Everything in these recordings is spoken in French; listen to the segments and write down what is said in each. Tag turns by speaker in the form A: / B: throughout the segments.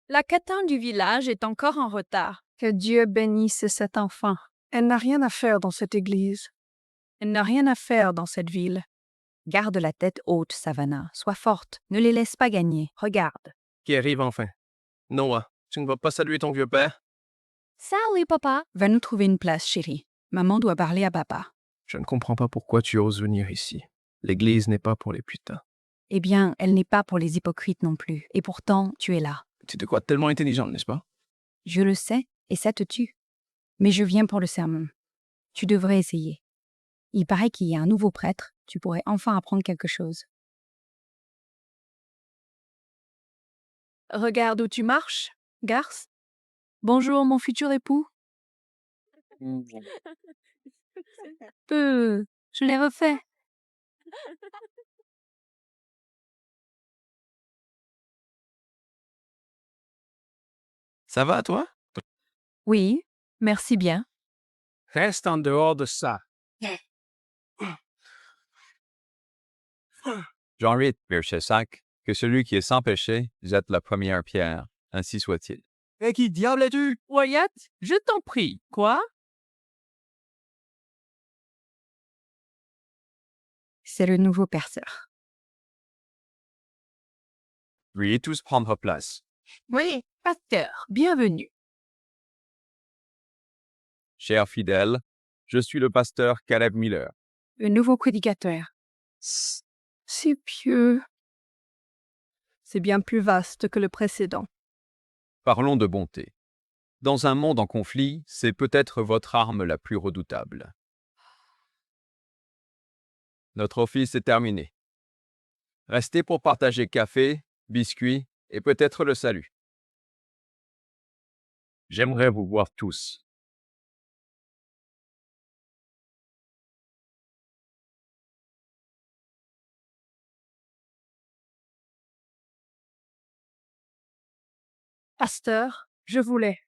A: La catin du village est encore en retard.
B: Que Dieu bénisse cet enfant. Elle n'a rien à faire dans cette église. Elle n'a rien à faire dans cette ville.
C: Garde la tête haute, Savannah. Sois forte. Ne les laisse pas gagner. Regarde.
D: Qui arrive enfin. Noah, tu ne vas pas saluer ton vieux père?
A: Salut, papa.
C: Va nous trouver une place, chérie. Maman doit parler à papa.
D: Je ne comprends pas pourquoi tu oses venir ici. L'église n'est pas pour les putains.
C: Eh bien, elle n'est pas pour les hypocrites non plus. Et pourtant, tu es là.
D: Tu te crois tellement intelligente, n'est-ce pas?
C: Je le sais, et ça te tue. Mais je viens pour le sermon. Tu devrais essayer. Il paraît qu'il y a un nouveau prêtre. Tu pourrais enfin apprendre quelque chose.
B: Regarde où tu marches, garce. Bonjour, mon futur époux. Je l'ai refait.
D: Ça va, toi?
B: Oui, merci bien.
E: Reste en dehors de ça.
F: Jean 8, verset 5, que celui qui est sans péché jette la première pierre, ainsi soit-il.
D: Et qui diable es-tu?
E: Wyatt, je t'en prie. Quoi?
C: C'est le nouveau perceur.
F: Veuillez tous prendre place.
E: Oui, pasteur, bienvenue.
F: Chers fidèles, je suis le pasteur Caleb Miller.
B: Le nouveau prédicateur. C'est pieux. C'est bien plus vaste que le précédent.
F: Parlons de bonté. Dans un monde en conflit, c'est peut-être votre arme la plus redoutable. Notre office est terminé. Restez pour partager café, biscuits et peut-être le salut. J'aimerais vous voir tous.
B: Pasteur, je voulais.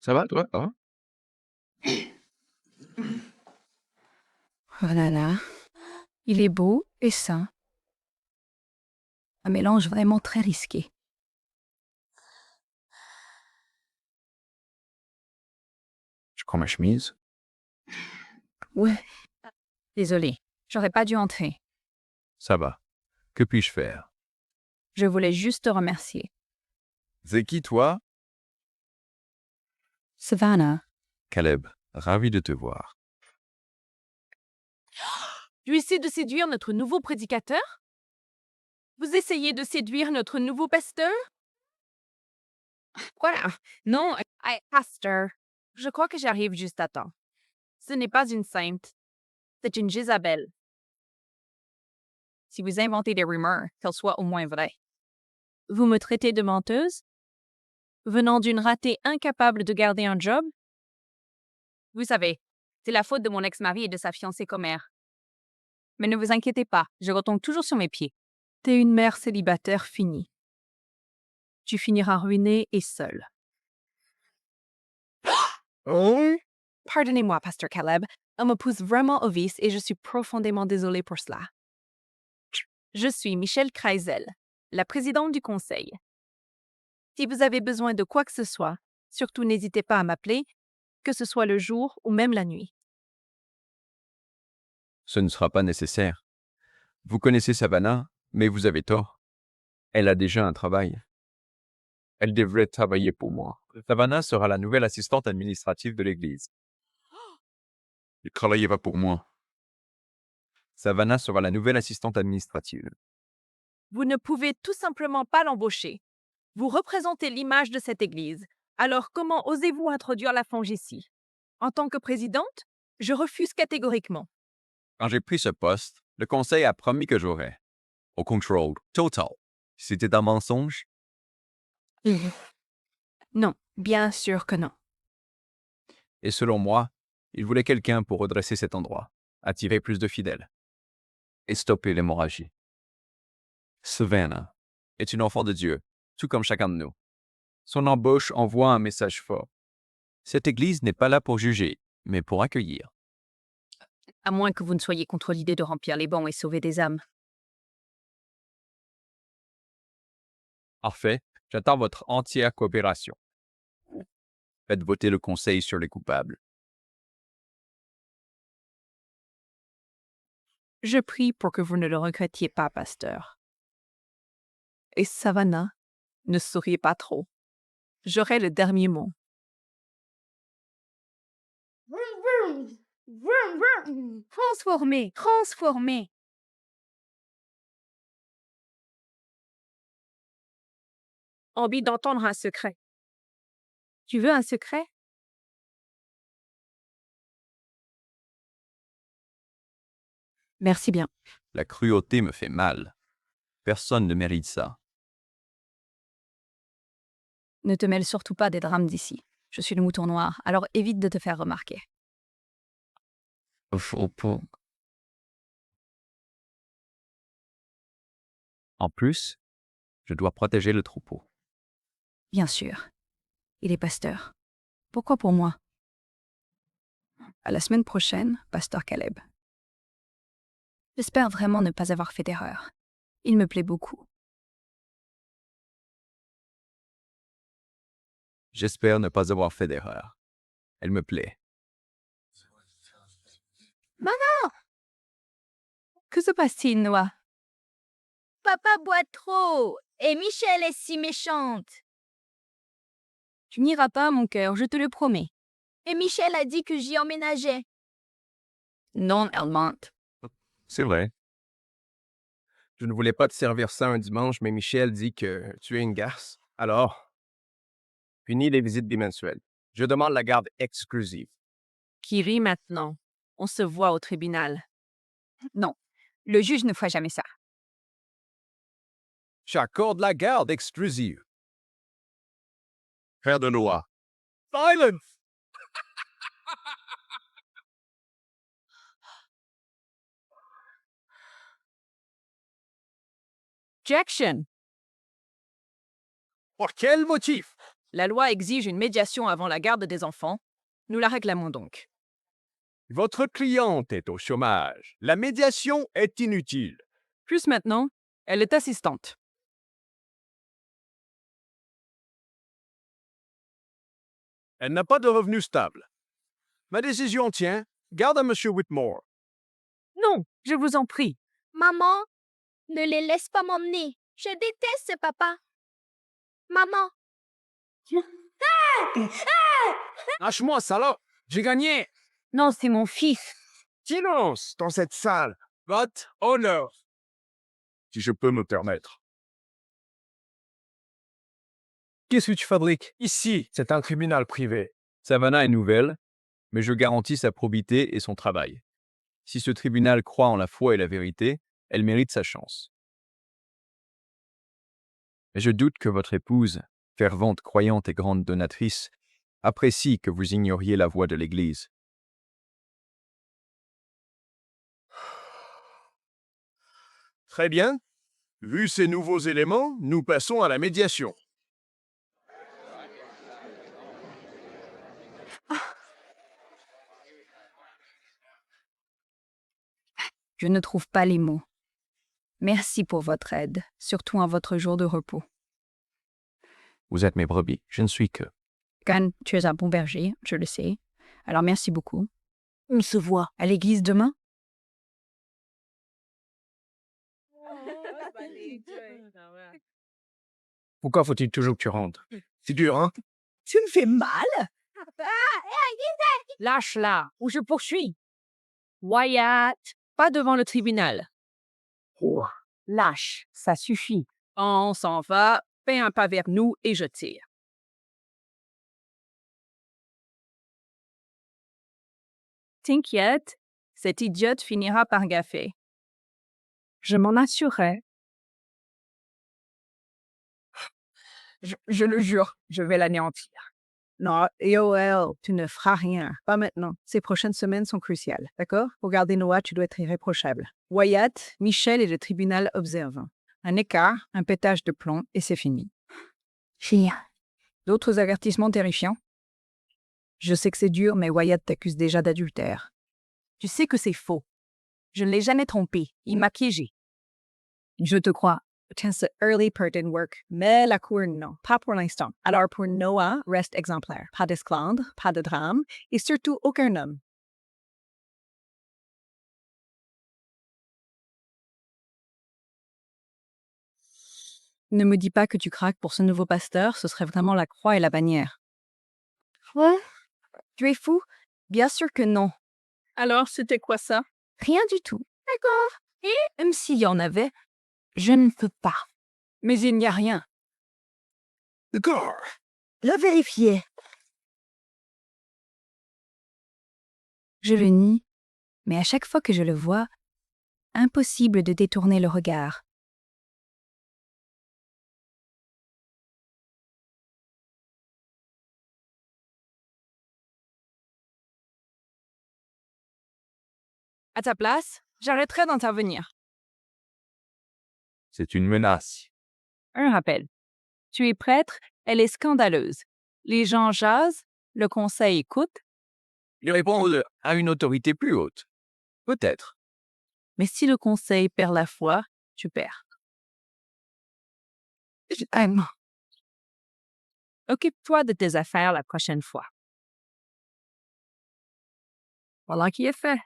D: Ça va, toi? Hein?
C: Oh là là. Il est beau et sain. Un mélange vraiment très risqué.
D: Je prends ma chemise.
C: Ouais. Désolée, j'aurais pas dû entrer.
F: Ça va. Que puis-je faire?
C: Je voulais juste te remercier.
F: C'est qui, toi?
C: Savannah,
F: Caleb, ravi de te voir.
A: Tu essaies de séduire notre nouveau prédicateur? Vous essayez de séduire notre nouveau pasteur? Voilà. Non, pasteur. Je crois que j'arrive juste à temps. Ce n'est pas une sainte. C'est une Jézabel.
C: si vous inventez des rumeurs, qu'elles soient au moins vraies.
A: Vous me traitez de menteuse? Venant d'une ratée incapable de garder un job?
C: Vous savez, c'est la faute de mon ex-mari et de sa fiancée commère. Mais ne vous inquiétez pas, je retombe toujours sur mes pieds.
B: T'es une mère célibataire finie. Tu finiras ruinée et seule.
D: Oh?
A: Pardonnez-moi, Pasteur Caleb. On me pousse vraiment au vice et je suis profondément désolée pour cela. Je suis Michelle Kreisel, la présidente du conseil. Si vous avez besoin de quoi que ce soit, surtout n'hésitez pas à m'appeler, que ce soit le jour ou même la nuit.
F: Ce ne sera pas nécessaire. Vous connaissez Savannah, mais vous avez tort. Elle a déjà un travail. Elle devrait travailler pour moi. Savannah sera la nouvelle assistante administrative de l'Église.
G: Il ne travaillait pas pour moi.
F: Savannah sera la nouvelle assistante administrative.
A: Vous ne pouvez tout simplement pas l'embaucher. Vous représentez l'image de cette Église. Alors comment osez-vous introduire la fange ici? En tant que présidente, je refuse catégoriquement.
F: Quand j'ai pris ce poste, le conseil a promis que j'aurais. Au contrôle total. C'était un mensonge?
B: Non, bien sûr que non.
F: Et selon moi, il voulait quelqu'un pour redresser cet endroit, attirer plus de fidèles et stopper l'hémorragie. Savannah est une enfant de Dieu, tout comme chacun de nous. Son embauche envoie un message fort. Cette église n'est pas là pour juger, mais pour accueillir.
A: À moins que vous ne soyez contre l'idée de remplir les bancs et sauver des âmes.
F: Parfait, j'attends votre entière coopération. Faites voter le conseil sur les coupables.
B: Je prie pour que vous ne le regrettiez pas, pasteur. Et Savannah, ne souriez pas trop. J'aurai le dernier mot.
C: Transformé, transformé.
A: Envie d'entendre un secret.
B: Tu veux un secret? Merci bien.
F: La cruauté me fait mal. Personne ne mérite ça.
C: Ne te mêle surtout pas des drames d'ici. Je suis le mouton noir, alors évite de te faire remarquer.
F: En plus, je dois protéger le troupeau.
C: Bien sûr. Il est pasteur. Pourquoi pour moi? À la semaine prochaine, pasteur Caleb. J'espère vraiment ne pas avoir fait d'erreur. Il me plaît beaucoup.
F: J'espère ne pas avoir fait d'erreur. Elle me plaît.
B: Que se passe-t-il, Noah?
C: Papa boit trop et Michel est si méchante. Tu n'iras pas, mon cœur, je te le promets. Et Michel a dit que j'y emménageais. Non, elle ment.
F: C'est vrai.
D: Je ne voulais pas te servir ça un dimanche, mais Michel dit que tu es une garce. Alors, finis les visites bimensuelles. Je demande la garde exclusive.
A: Qui rit maintenant. On se voit au tribunal.
C: Non, le juge ne fera jamais ça.
D: J'accorde la garde exclusive.
G: Frère de Noah,
D: Silence!
A: Objection!
D: Pour quel motif?
A: La loi exige une médiation avant la garde des enfants. Nous la réclamons donc.
D: Votre cliente est au chômage. La médiation est inutile.
A: Plus maintenant, elle est assistante.
D: Elle n'a pas de revenus stables. Ma décision tient. Garde à M. Whitmore.
A: Non, je vous en prie.
C: Maman, ne les laisse pas m'emmener. Je déteste ce papa. Maman.
D: Lâche-moi, salope! J'ai gagné!
C: Non, c'est mon fils.
D: Silence dans cette salle! Votre honneur!
G: si je peux me permettre.
D: Qu'est-ce que tu fabriques? Ici, c'est un tribunal privé.
F: Savannah est nouvelle, mais je garantis sa probité et son travail. Si ce tribunal croit en la foi et la vérité, elle mérite sa chance. Mais je doute que votre épouse, fervente croyante et grande donatrice, apprécie que vous ignoriez la voix de l'Église.
D: Très bien. Vu ces nouveaux éléments, nous passons à la médiation.
C: Je ne trouve pas les mots. Merci pour votre aide, surtout en votre jour de repos.
F: Vous êtes mes brebis, je ne suis que.
C: Gan, tu es un bon berger, je le sais. Alors merci beaucoup. On se voit à l'église demain?
D: Pourquoi faut-il toujours que tu rentres? C'est dur, hein?
B: Tu me fais mal?
A: Lâche-la, ou je poursuis. Wyatt, pas devant le tribunal. Lâche, ça suffit. On s'en va, fais un pas vers nous et je tire. T'inquiète, cette idiote finira par gaffer.
B: Je m'en assurerai. Je le jure, je vais l'anéantir. Non, Yoel, tu ne feras rien. Pas maintenant. Ces prochaines semaines sont cruciales, d'accord? Pour garder Noah, tu dois être irréprochable. Wyatt, Michel et le tribunal observent. Un écart, un pétage de plomb, et c'est fini.
C: Chien.
B: D'autres avertissements terrifiants? Je sais que c'est dur, mais Wyatt t'accuse déjà d'adultère.
A: Tu sais que c'est faux. Je ne l'ai jamais trompé. Il m'a piégé.
B: Je te crois. Tiens, ce early pardon work, mais la cour, non, pas pour l'instant. Alors pour Noah, reste exemplaire. Pas d'esclandre, pas de drame, et surtout aucun homme. Ne me dis pas que tu craques pour ce nouveau pasteur, ce serait vraiment la croix et la bannière.
C: Quoi? Tu es fou? Bien sûr que non.
E: Alors, c'était quoi ça?
C: Rien du tout. D'accord. Et même s'il y en avait, je ne peux pas.
B: Mais il n'y a rien.
G: D'accord.
C: Le vérifier.
A: Je le nie, mais à chaque fois que je le vois, impossible de détourner le regard. À ta place, j'arrêterai d'intervenir.
F: C'est une menace.
A: Un rappel. Tu es prêtre, elle est scandaleuse. Les gens jasent, le conseil écoute,
F: Il répond à une autorité plus haute. Peut-être.
A: mais si le conseil perd la foi, tu perds. Occupe-toi de tes affaires la prochaine fois. Voilà qui est fait.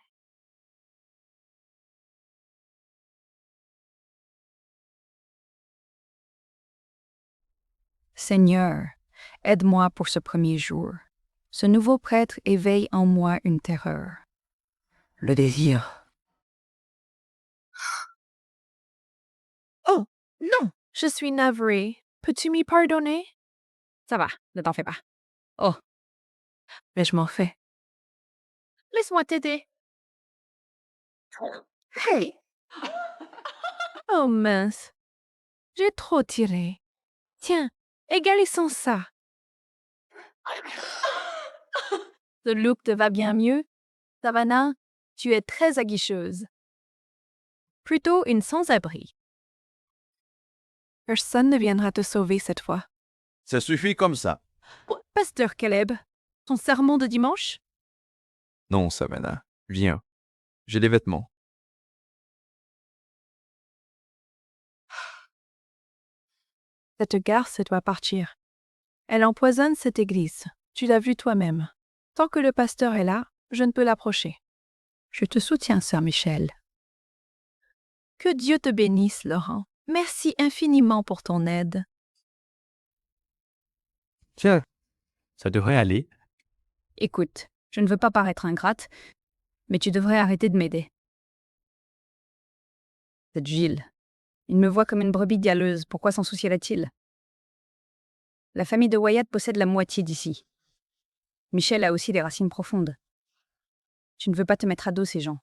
A: Seigneur, aide-moi pour ce premier jour. Ce nouveau prêtre éveille en moi une terreur.
B: Le désir.
C: Oh, non.
A: Je suis navrée. Peux-tu m'y pardonner? Ça va, ne t'en fais pas. Oh, mais je m'en fais.
C: Laisse-moi t'aider. Hey.
A: Oh mince, j'ai trop tiré. Tiens, égalisons ça. Ce look te va bien mieux. Savannah, tu es très aguicheuse. Plutôt une sans-abri. Personne ne viendra te sauver cette fois.
F: Ça suffit comme ça.
A: Pasteur Caleb, ton sermon de dimanche?
F: Non, Savannah. Viens. J'ai les vêtements.
A: Cette garce doit partir. Elle empoisonne cette église. Tu l'as vu toi-même. Tant que le pasteur est là, je ne peux l'approcher. Je te soutiens, sœur Michel. Que Dieu te bénisse, Laurent. Merci infiniment pour ton aide.
F: Tiens. Ça devrait aller.
A: Écoute, je ne veux pas paraître ingrate, mais tu devrais arrêter de m'aider. C'est Gilles. Il me voit comme une brebis galeuse. Pourquoi s'en soucierait-il? La famille de Wyatt possède la moitié d'ici. Michel a aussi des racines profondes. Tu ne veux pas te mettre à dos ces gens.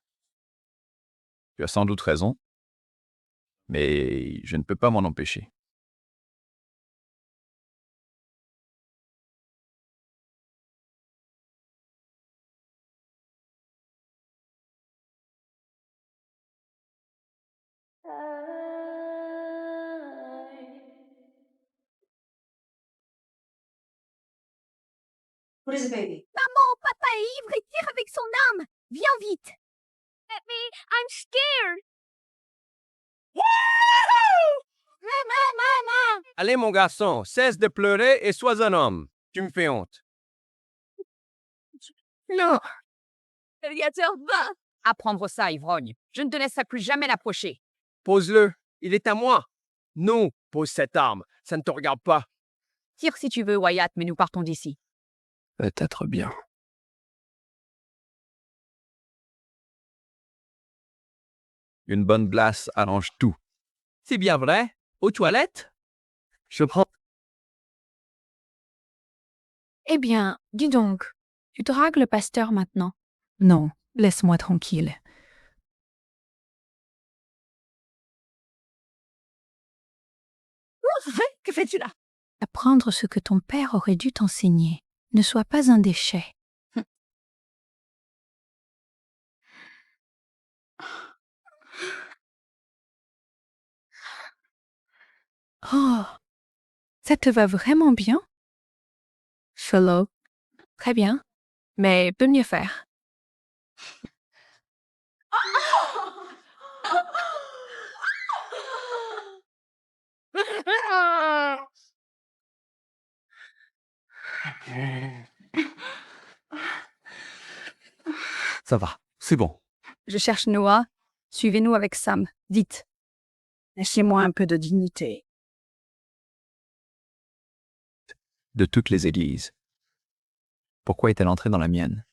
F: Tu as sans doute raison. Mais je ne peux pas m'en empêcher.
C: Maman, papa est ivre et tire avec son arme. Viens vite. Let me, I'm scared. Maman.
D: Allez, mon garçon, cesse de pleurer et sois un homme. Tu me fais honte.
C: Non. Radiateur va.
A: Apprendre ça, ivrogne. Je ne te laisserai plus jamais l'approcher.
D: Pose-le. Il est à moi. Non, pose cette arme. Ça ne te regarde pas.
A: Tire si tu veux, Wyatt, mais nous partons d'ici.
D: Peut-être bien.
F: Une bonne glace arrange tout.
E: C'est bien vrai? Aux toilettes?
D: Je prends.
A: Eh bien, dis donc, tu dragues le pasteur maintenant? Non, laisse-moi tranquille.
C: Que fais-tu là?
A: Apprendre ce que ton père aurait dû t'enseigner. Ne sois pas un déchet. Oh, ça te va vraiment bien? Solo. Très bien. mais peut mieux faire.
F: Ça va, c'est bon.
A: Je cherche Noah. Suivez-nous avec Sam. Dites.
B: Laissez-moi un peu de dignité.
F: De toutes les églises. Pourquoi est-elle entrée dans la mienne?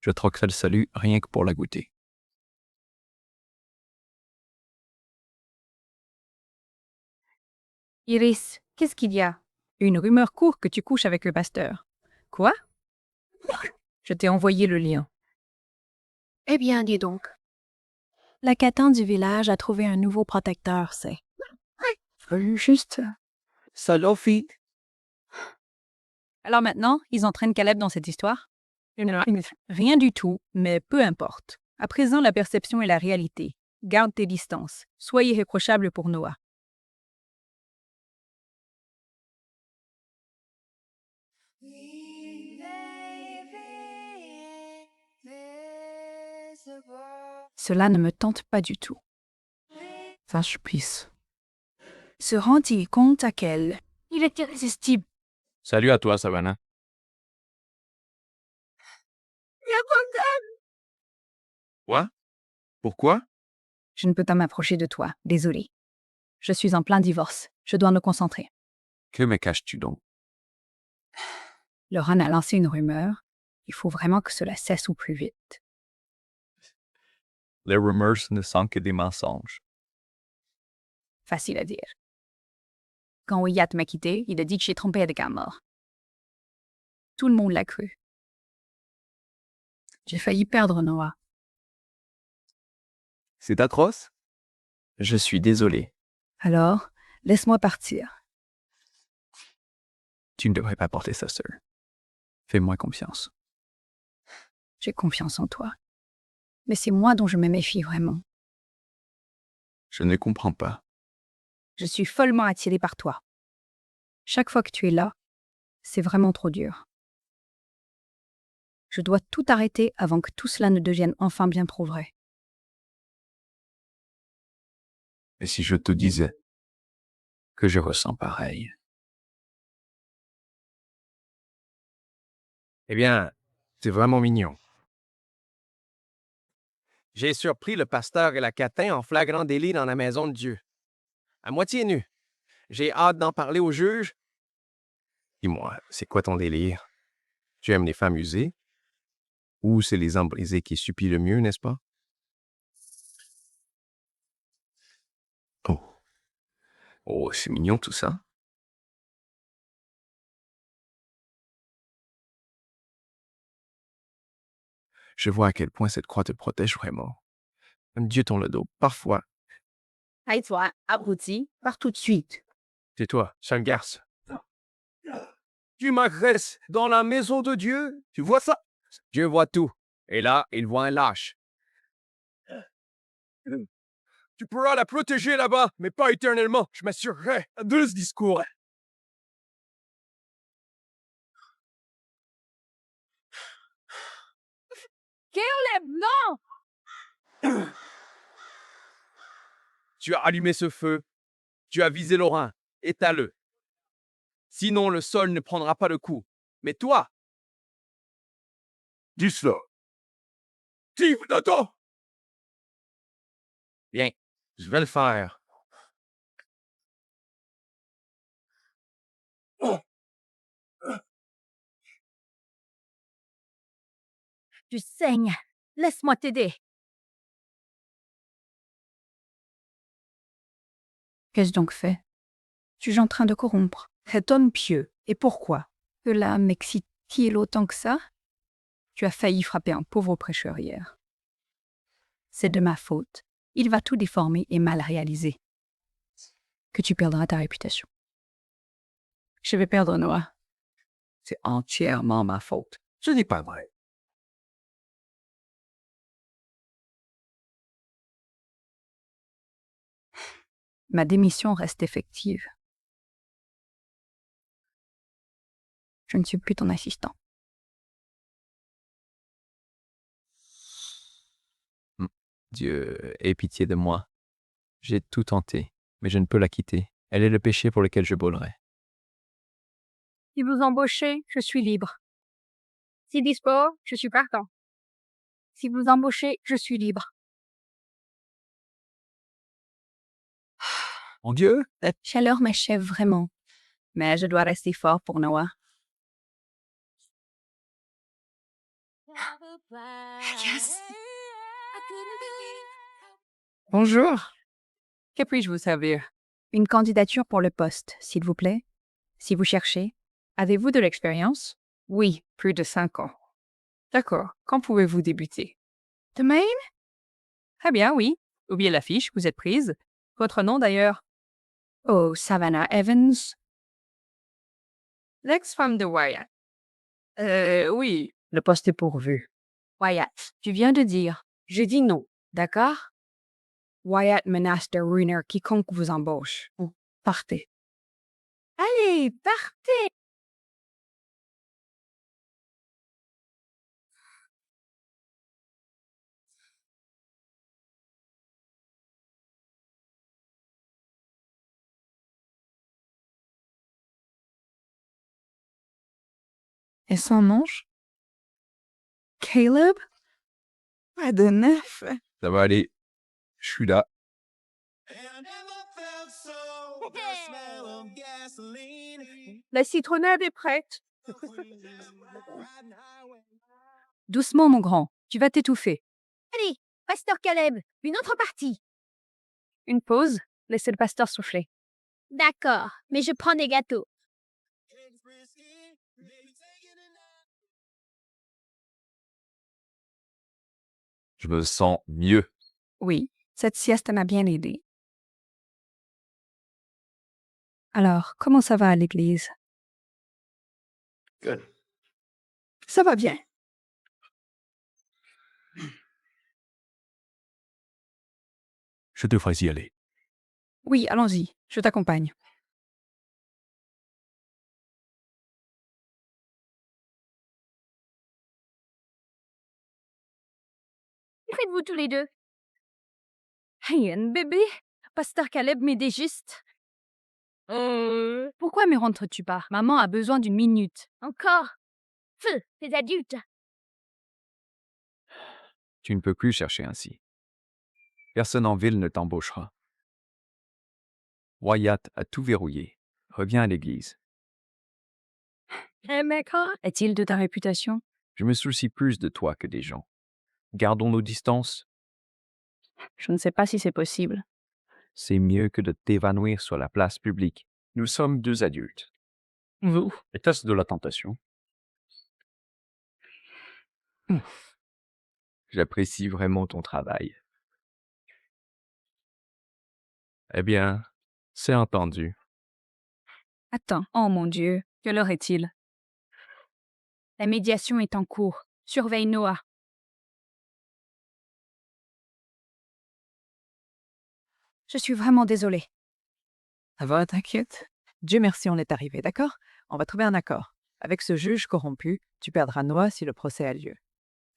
F: Je troquerai le salut rien que pour la goûter.
A: Iris, qu'est-ce qu'il y a?
B: Une rumeur court que tu couches avec le pasteur.
A: Quoi?
B: Je t'ai envoyé le lien.
A: Eh bien, dis donc. La catin du village a trouvé un nouveau protecteur, c'est.
B: Juste.
E: Sophie.
B: Alors maintenant, ils entraînent Caleb dans cette histoire? Rien du tout, mais peu importe. À présent, la perception est la réalité. Garde tes distances. Sois irréprochable pour Noah.
A: Cela ne me tente pas du tout.
E: Sache pisse.
A: Se rend-il compte à quel? Il est irrésistible.
F: Salut à toi, Savannah. Quoi? Pourquoi?
B: Je ne peux pas m'approcher de toi. Désolée. Je suis en plein divorce. Je dois me concentrer.
F: Que me caches-tu donc?
B: Lauren a lancé une rumeur. Il faut vraiment que cela cesse au plus vite.
F: Les rumeurs ne sont que des mensonges.
B: Facile à dire. Quand Wyatt m'a quitté, il a dit que j'ai trompé Edgar mort. Tout le monde l'a cru. J'ai failli perdre Noah.
F: C'est atroce? Je suis désolé.
B: Alors, laisse-moi partir.
F: Tu ne devrais pas porter ça seul. Fais-moi confiance.
B: J'ai confiance en toi. Mais c'est moi dont je me méfie vraiment.
F: Je ne comprends pas.
B: Je suis follement attirée par toi. Chaque fois que tu es là, c'est vraiment trop dur. Je dois tout arrêter avant que tout cela ne devienne enfin bien trop vrai.
F: Et si je te disais que je ressens pareil?
D: Eh bien, c'est vraiment mignon. J'ai surpris le pasteur et la catin en flagrant délit dans la maison de Dieu. À moitié nu. J'ai hâte d'en parler au juge. Dis-moi, c'est quoi ton délire? Tu aimes les femmes usées? Ou c'est les hommes brisés qui suppient le mieux, n'est-ce pas?
F: Oh. Oh, c'est mignon tout ça. Je vois à quel point cette croix te protège vraiment. Dieu tourne le dos. Parfois.
B: Hey toi, abruti, pars tout de suite.
D: C'est toi, sale garce. Tu m'agresses dans la maison de Dieu? Tu vois ça? Dieu voit tout. Et là, il voit un lâche. Tu pourras la protéger là-bas, mais pas éternellement. Je m'assurerai de ce discours.
A: Caleb, non!
D: Tu as allumé ce feu. Tu as visé Laurent. Étale-le. Sinon, le sol ne prendra pas le coup. Mais toi,
G: Dis cela.
D: Steve, Nathan! Bien, je vais le faire.
C: Tu saignes. Laisse-moi t'aider.
B: Qu'est-ce donc fait? Suis-je en train de corrompre? Cet homme pieux. Et pourquoi? Cela m'excite-t-il autant que ça? Tu as failli frapper un pauvre prêcheur hier. C'est de ma faute. Il va tout déformer et mal réaliser. Que tu perdras ta réputation. Je vais perdre Noah.
E: C'est entièrement ma faute.
D: Ce n'est pas vrai.
B: Ma démission reste effective. Je ne suis plus ton assistant.
F: Dieu, aie pitié de moi. J'ai tout tenté, mais je ne peux la quitter. Elle est le péché pour lequel je brûlerai.
A: Si vous embauchez, je suis libre. Si dispo, je suis partant. Si vous embauchez, je suis libre.
B: Mon Dieu,
A: Cette chaleur m'achève vraiment.
B: mais je dois rester fort pour Noah. Bonjour. Que puis-je vous servir? Une candidature pour le poste, s'il vous plaît. Si vous cherchez. Avez-vous de l'expérience? Oui, plus de 5 ans. D'accord. Quand pouvez-vous débuter? Demain? Très bien, oui. Oubliez la fiche, vous êtes prise. Votre nom d'ailleurs? Oh, Savannah Evans. L'ex-femme de Wyatt. Oui. Le poste est pourvu. Wyatt, tu viens de dire. J'ai dit non, d'accord? Wyatt menace de ruiner quiconque vous embauche. Partez. Allez, partez! Et son nom? Caleb? Pas de neuf.
F: Ça va aller. Je suis là.
A: La citronnade est prête. Doucement, mon grand. Tu vas t'étouffer.
C: Allez, Pasteur Caleb, une autre partie.
A: Une pause. Laissez le pasteur souffler.
C: D'accord, mais je prends des gâteaux.
F: Je me sens mieux.
A: Oui, cette sieste m'a bien aidé. Alors, comment ça va à l'église?
G: Good.
B: Ça va bien.
F: Je devrais y aller.
A: Oui, allons-y. Je t'accompagne.
C: Que faites-vous tous les deux?
A: Hey, un bébé? Pasteur Caleb m'aidait juste. Pourquoi me rentres-tu pas? Maman a besoin d'une minute.
C: Encore? Feu, les adultes.
F: Tu ne peux plus chercher ainsi. Personne en ville ne t'embauchera. Wyatt a tout verrouillé. Reviens à l'église.
A: Est-il de ta réputation?
F: Je me soucie plus de toi que des gens. Gardons nos distances.
A: Je ne sais pas si c'est possible.
F: C'est mieux que de t'évanouir sur la place publique. Nous sommes deux adultes.
A: Vous?
F: Était-ce de la tentation? J'apprécie vraiment ton travail. Eh bien, c'est entendu.
A: Attends. Oh mon Dieu. Quelle heure est-il? La médiation est en cours. Surveille Noah. Je suis vraiment désolée.
B: Ça va, t'inquiète. Dieu merci, on est arrivé, d'accord? On va trouver un accord. Avec ce juge corrompu, tu perdras Noah si le procès a lieu.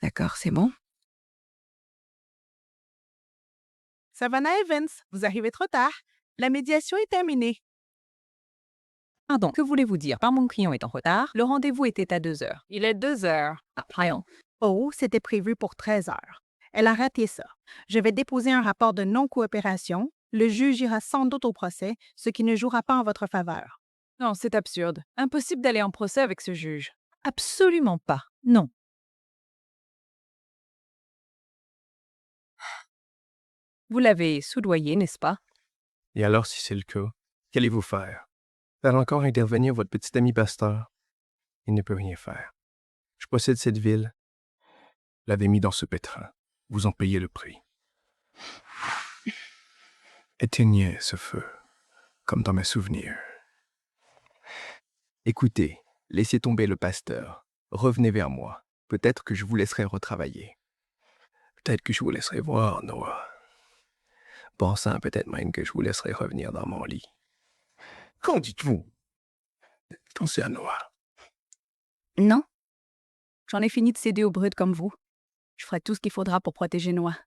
B: D'accord, c'est bon?
H: Savannah Evans, vous arrivez trop tard. La médiation est terminée.
B: Pardon, que voulez-vous dire? Par mon client est en retard, le rendez-vous était à 2 heures. Il est 2 heures. Ah, voyons.
H: Oh, c'était prévu pour 13 heures. Elle a raté ça. Je vais déposer un rapport de non-coopération. Le juge ira sans doute au procès, ce qui ne jouera pas en votre faveur.
B: Non, c'est absurde. Impossible d'aller en procès avec ce juge. Absolument pas. Non. Vous l'avez soudoyé, n'est-ce pas?
D: Et alors, si c'est le cas, qu'allez-vous faire? Faire encore intervenir votre petit ami pasteur? Il ne peut rien faire. Je possède cette ville. L'avez mis dans ce pétrin. Vous en payez le prix. Éteignez ce feu, comme dans mes souvenirs. Écoutez, laissez tomber le pasteur. Revenez vers moi. Peut-être que je vous laisserai retravailler. Peut-être que je vous laisserai voir, Noah. Pensant peut-être même que je vous laisserai revenir dans mon lit. Qu'en dites-vous? Pensez à Noah.
A: Non. J'en ai fini de céder aux brutes comme vous. Je ferai tout ce qu'il faudra pour protéger Noah.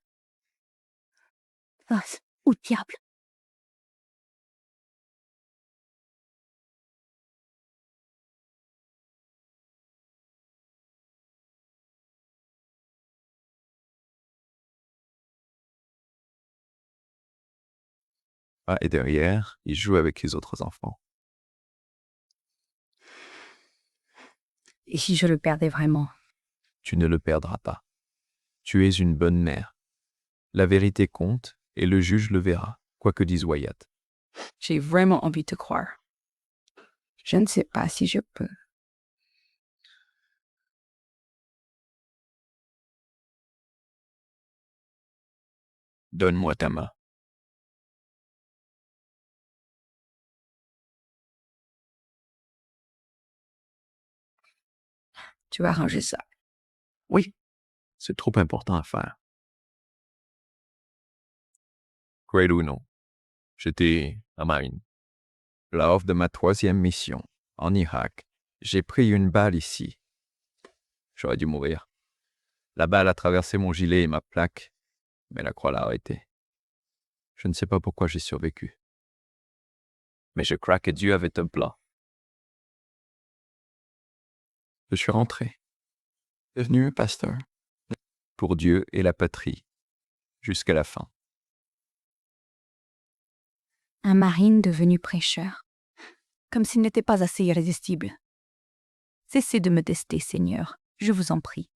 C: Grâce au diable.
F: Et derrière, il joue avec les autres enfants.
C: Et si je le perdais vraiment?
F: Tu ne le perdras pas. Tu es une bonne mère. La vérité compte et le juge le verra, quoi que dise Wyatt.
H: J'ai vraiment envie de te croire.
C: Je ne sais pas si je peux.
F: Donne-moi ta main.
C: Tu vas arranger ça.
F: Oui, c'est trop important à faire. Croyez-le ou non, j'étais à Marine. Lors de ma 3e mission, en Irak, j'ai pris une balle ici. J'aurais dû mourir. La balle a traversé mon gilet et ma plaque, mais la croix l'a arrêté. Je ne sais pas pourquoi j'ai survécu. Mais je crois que Dieu avait un plan. Je suis rentré. Devenu un pasteur. Pour Dieu et la patrie. Jusqu'à la fin.
C: Un marine devenu prêcheur. Comme s'il n'était pas assez irrésistible. Cessez de me tester, Seigneur. Je vous en prie.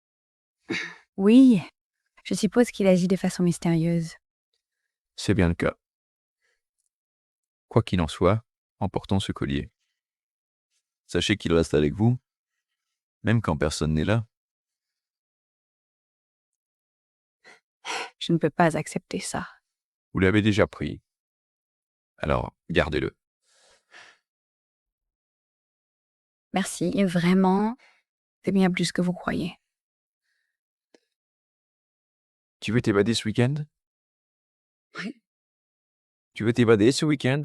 C: Oui, je suppose qu'il agit de façon mystérieuse.
F: C'est bien le cas. Quoi qu'il en soit, en portant ce collier, sachez qu'il reste avec vous, même quand personne n'est là.
C: Je ne peux pas accepter ça.
F: Vous l'avez déjà pris. Alors, gardez-le.
C: Merci. Et vraiment, c'est bien plus que vous croyez.
F: Tu veux t'évader ce week-end?
C: Oui.
F: Tu veux t'évader ce week-end?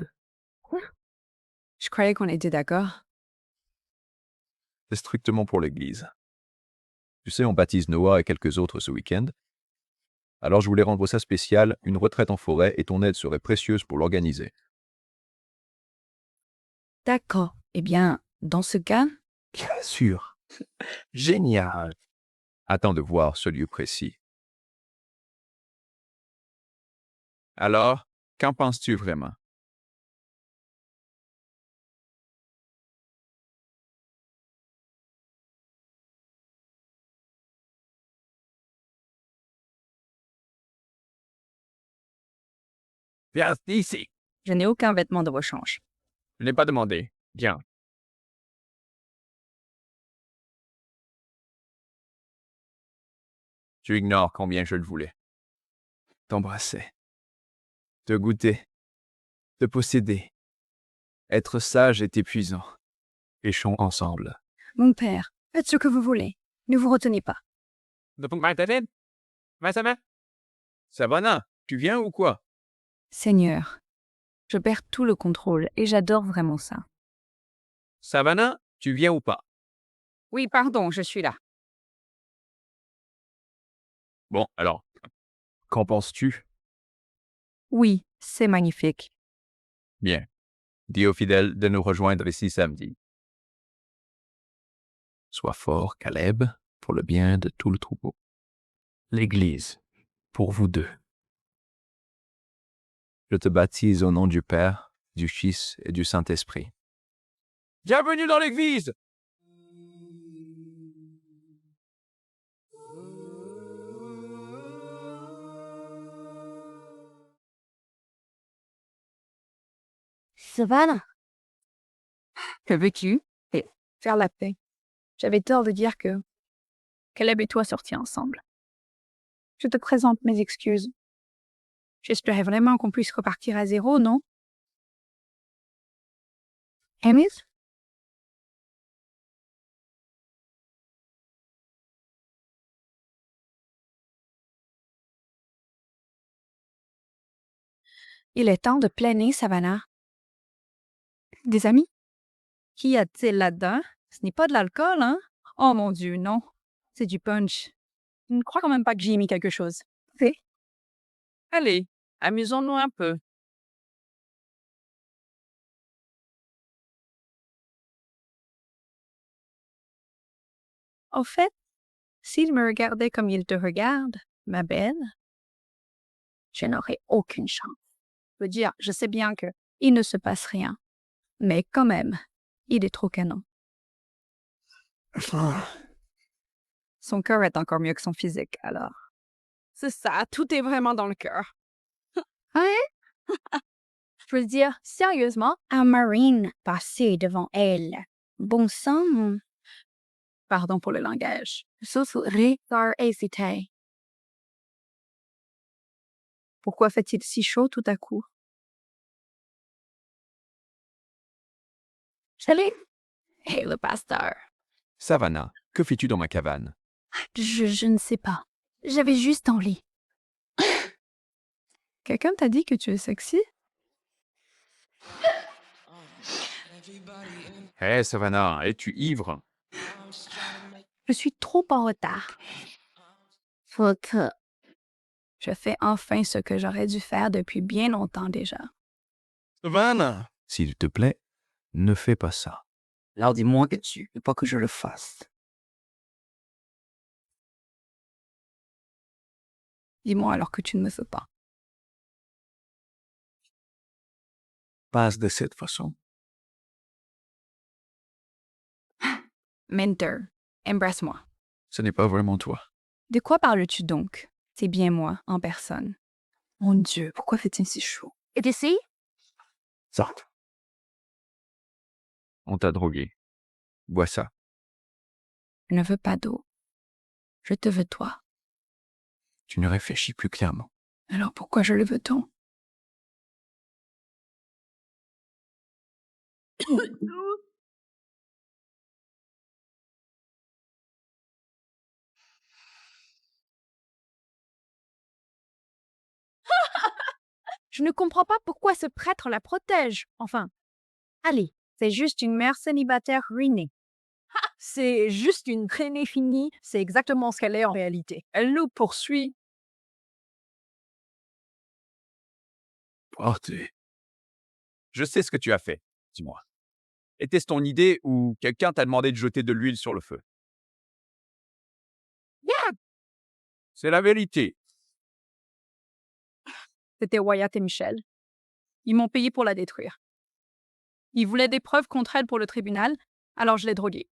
H: Je croyais qu'on était d'accord.
F: C'est strictement pour l'église. Tu sais, on baptise Noah et quelques autres ce week-end. Alors je voulais rendre ça spécial, une retraite en forêt, et ton aide serait précieuse pour l'organiser.
C: D'accord. Eh bien, dans ce cas,
D: Bien sûr. Génial.
F: Attends de voir ce lieu précis. Alors, qu'en penses-tu vraiment?
D: Viens ici.
C: je n'ai aucun vêtement de rechange.
D: Je n'ai pas demandé. Viens.
F: Tu ignores combien je le voulais.
D: T'embrasser. Te goûter. Te posséder. Être sage est épuisant. Péchons ensemble.
C: Mon père, faites ce que vous voulez. Ne vous retenez pas.
F: Savannah, tu viens ou quoi?
C: Seigneur, je perds tout le contrôle et j'adore vraiment ça.
F: Savannah, tu viens ou pas?
H: Oui, pardon, je suis là.
F: Bon, alors,
D: Qu'en penses-tu?
C: Oui, c'est magnifique.
F: bien. Dis aux fidèles de nous rejoindre ici samedi.
D: Sois fort, Caleb, pour le bien de tout le troupeau. L'Église, pour vous deux.
F: Je te baptise au nom du Père, du Fils et du Saint-Esprit.
D: Bienvenue dans l'Église!
C: Savannah,
H: Que veux-tu?
C: faire la paix. J'avais tort de dire que Caleb et toi sortiez ensemble. Je te présente mes excuses. J'espérais vraiment qu'on puisse repartir à zéro, non? Amy? Il est temps de planer, Savannah. Des amis?
H: Qu'y a-t-il là-dedans? Ce n'est pas de l'alcool, hein? Oh mon Dieu, non. C'est du punch. Je ne crois quand même pas que j'y ai mis quelque chose.
C: C'est?
H: Allez,
A: Amusons-nous un peu.
H: Au fait, s'il me regardait comme il te regarde, ma belle, je n'aurais aucune chance. Je veux dire, je sais bien que il ne se passe rien, mais quand même, il est trop canon. Son cœur est encore mieux que son physique, alors.
A: C'est ça, tout est vraiment dans le cœur.
C: Je veux dire, sérieusement, un marine passé devant elle. Bon sang,
H: Pardon pour le langage.
C: Richard hésité.
H: Pourquoi fait-il si chaud tout à coup?
C: Salut. Hey, le pasteur.
F: Savannah, que fais-tu dans ma cabane?
C: Je ne sais pas. J'avais juste envie.
H: Quelqu'un t'a dit que tu es sexy?
F: Hé, Savannah, es-tu ivre?
C: Je suis trop en retard. Faut que...
H: Je fais enfin ce que j'aurais dû faire depuis bien longtemps déjà.
G: Savannah.
F: S'il te plaît, ne fais pas ça.
E: Alors dis-moi que tu veux pas que je le fasse.
H: Dis-moi alors que tu ne me veux pas.
E: Passe de cette façon.
H: Mentor, embrasse-moi.
F: Ce n'est pas vraiment toi.
H: De quoi parles-tu donc? C'est bien moi, en personne.
E: Mon Dieu, pourquoi fait-il si chaud?
C: Et ici?
E: Sorte.
F: On t'a drogué. Bois ça.
H: Je ne veux pas d'eau. Je te veux toi.
F: Tu ne réfléchis plus clairement.
H: Alors pourquoi je le veux-t-on?
C: Je ne comprends pas pourquoi ce prêtre la protège. Enfin, allez,
H: C'est juste une mère célibataire ruinée.
B: C'est juste une traînée finie. C'est exactement ce qu'elle est en réalité. Elle nous poursuit.
G: Partez.
F: Je sais ce que tu as fait, dis-moi. Était-ce ton idée ou quelqu'un t'a demandé de jeter de l'huile sur le feu? C'est la vérité.
H: C'était Wyatt et Michel. Ils m'ont payé pour la détruire. Ils voulaient des preuves contre elle pour le tribunal, alors je l'ai droguée.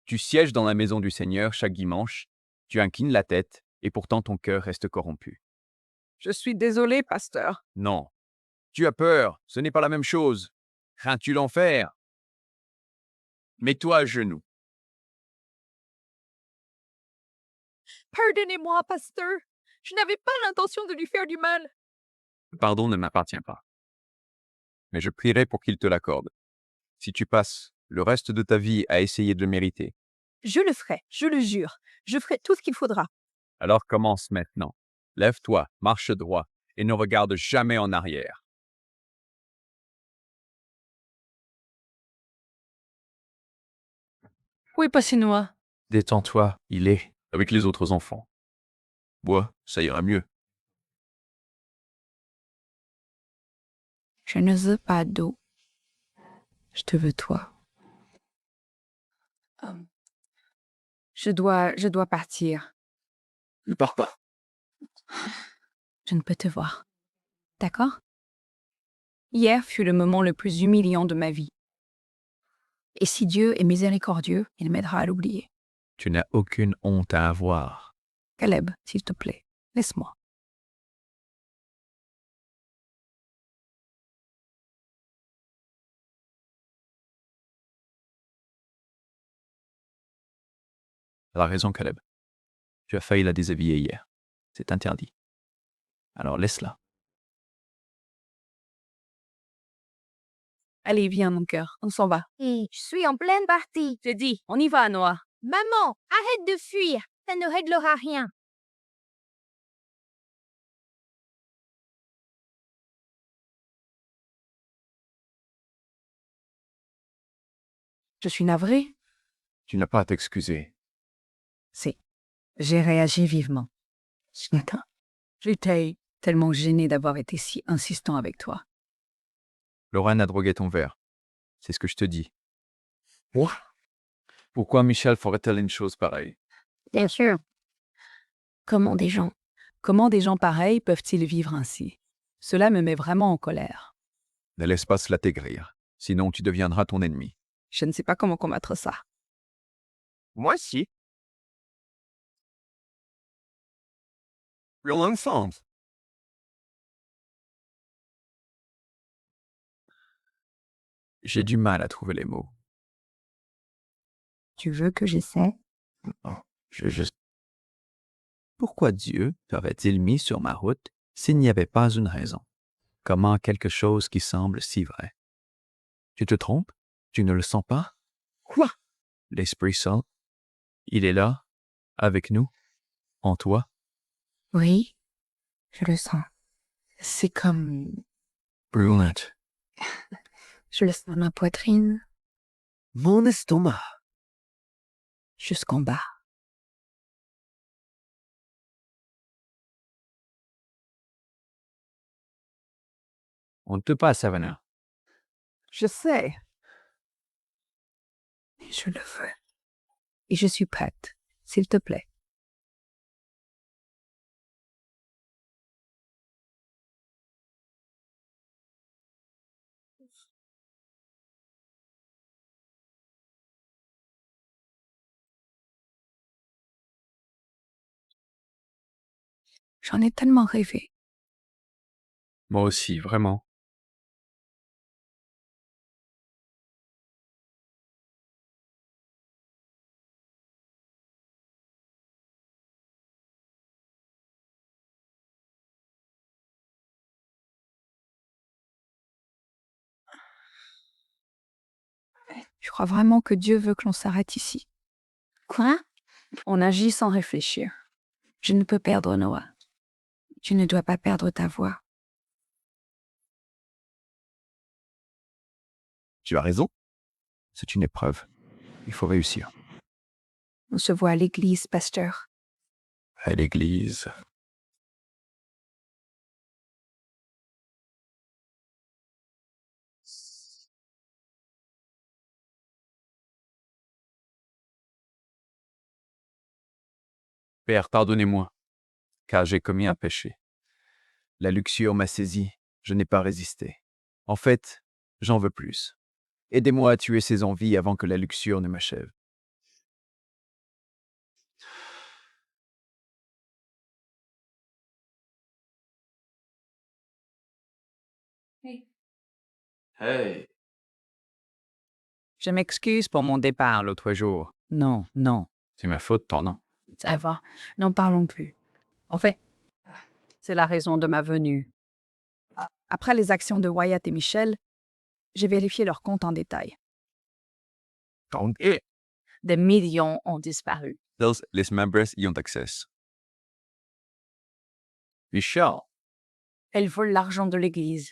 F: Tu sièges dans la maison du Seigneur chaque dimanche, tu inclines la tête, et pourtant ton cœur reste corrompu.
B: Je suis désolé, pasteur.
F: Non. Tu as peur, ce n'est pas la même chose. Crains-tu l'enfer? Mets-toi à genoux.
B: Pardonnez-moi, pasteur. Je n'avais pas l'intention de lui faire du mal.
F: Le pardon ne m'appartient pas. Mais je prierai pour qu'il te l'accorde. Si tu passes le reste de ta vie à essayer de le mériter,
B: Je le ferai, je le jure. Je ferai tout ce qu'il faudra.
F: alors commence maintenant. Lève-toi, marche droit, et ne regarde jamais en arrière.
A: Où est Passinois?
F: Détends-toi, il est avec les autres enfants. Bois, ça ira mieux.
H: Je ne veux pas d'eau. Je te veux toi. Je dois partir.
E: Ne pars pas.
H: Je ne peux te voir. D'accord? Hier fut le moment le plus humiliant de ma vie. Et si Dieu est miséricordieux, il m'aidera à l'oublier.
F: Tu n'as aucune honte à avoir.
H: Caleb, s'il te plaît, laisse-moi.
F: Elle a raison, Caleb. Tu as failli la déshabiller hier. C'est interdit. Alors laisse-la.
H: Allez, viens, mon cœur, on s'en va.
C: je suis en pleine partie.
A: J'ai dit, on y va, Noah.
C: Maman, arrête de fuir. Ça ne réglera rien.
H: Je suis navrée.
F: Tu n'as pas à t'excuser.
B: Si. J'ai réagi vivement.
E: D'accord.
B: J'étais tellement gênée d'avoir été si insistant avec toi.
F: Lorraine a drogué ton verre. C'est ce que je te dis.
E: Quoi?
F: Pourquoi Michel ferait-elle une chose pareille?
C: Bien sûr. Comment des gens?
B: Comment des gens pareils peuvent-ils vivre ainsi? Cela me met vraiment en colère.
F: Ne laisse pas cela t'aigrir. Sinon, tu deviendras ton ennemi.
B: Je ne sais pas comment combattre ça.
D: Moi aussi.
G: Real ensemble.
F: J'ai du mal à trouver les mots.
C: Tu veux que j'essaie?
E: Je...
F: Pourquoi Dieu t'aurait-il mis sur ma route s'il n'y avait pas une raison? Comment quelque chose qui semble si vrai? Tu te trompes? Tu ne le sens pas?
B: Quoi?
F: L'Esprit Saint, il est là, avec nous, en toi.
C: Oui, je le sens.
B: C'est comme...
E: Brunette.
C: Je le sens dans ma poitrine,
E: Mon estomac.
B: jusqu'en bas.
F: On ne te passe, Savannah.
B: Je sais. Je le veux. Et je suis prête, s'il te plaît. J'en ai tellement rêvé.
F: Moi aussi, vraiment.
B: Je crois vraiment que Dieu veut que l'on s'arrête ici.
C: Quoi?
B: On agit sans réfléchir. Je ne peux perdre Noah. Tu ne dois pas perdre ta voix.
F: Tu as raison. C'est une épreuve. Il faut réussir.
B: On se voit à l'église, pasteur.
F: À l'église. Père, pardonnez-moi, car j'ai commis un péché. La luxure m'a saisi, je n'ai pas résisté. En fait, j'en veux plus. Aidez-moi à tuer ces envies avant que la luxure ne m'achève.
E: Hey.
B: Je m'excuse pour mon départ l'autre jour. Non, non.
F: C'est ma faute, ton nom.
B: Ça va, n'en parlons plus. En fait, c'est la raison de ma venue. Après les actions de Wyatt et Michel, j'ai vérifié leurs comptes en détail.
D: Donc,
B: Des millions ont disparu.
F: Seuls les membres y ont accès. Michel,
B: Elles volent l'argent de l'Église.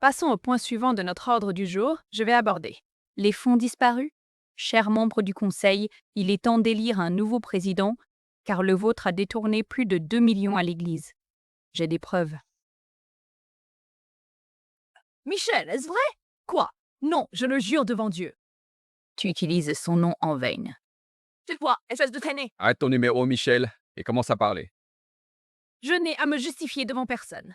B: Passons au point suivant de notre ordre du jour. Je vais aborder.
C: Les fonds disparus? Chers membres du Conseil, il est temps d'élire un nouveau président, car le vôtre a détourné plus de 2 millions à l'Église. J'ai des preuves.
B: Michel, est-ce vrai? Quoi? Non, je le jure devant Dieu.
C: Tu utilises son nom en vain.
B: Tais-toi, espèce de traînée.
F: arrête ton numéro, Michel, et commence à parler.
B: Je n'ai à me justifier devant personne.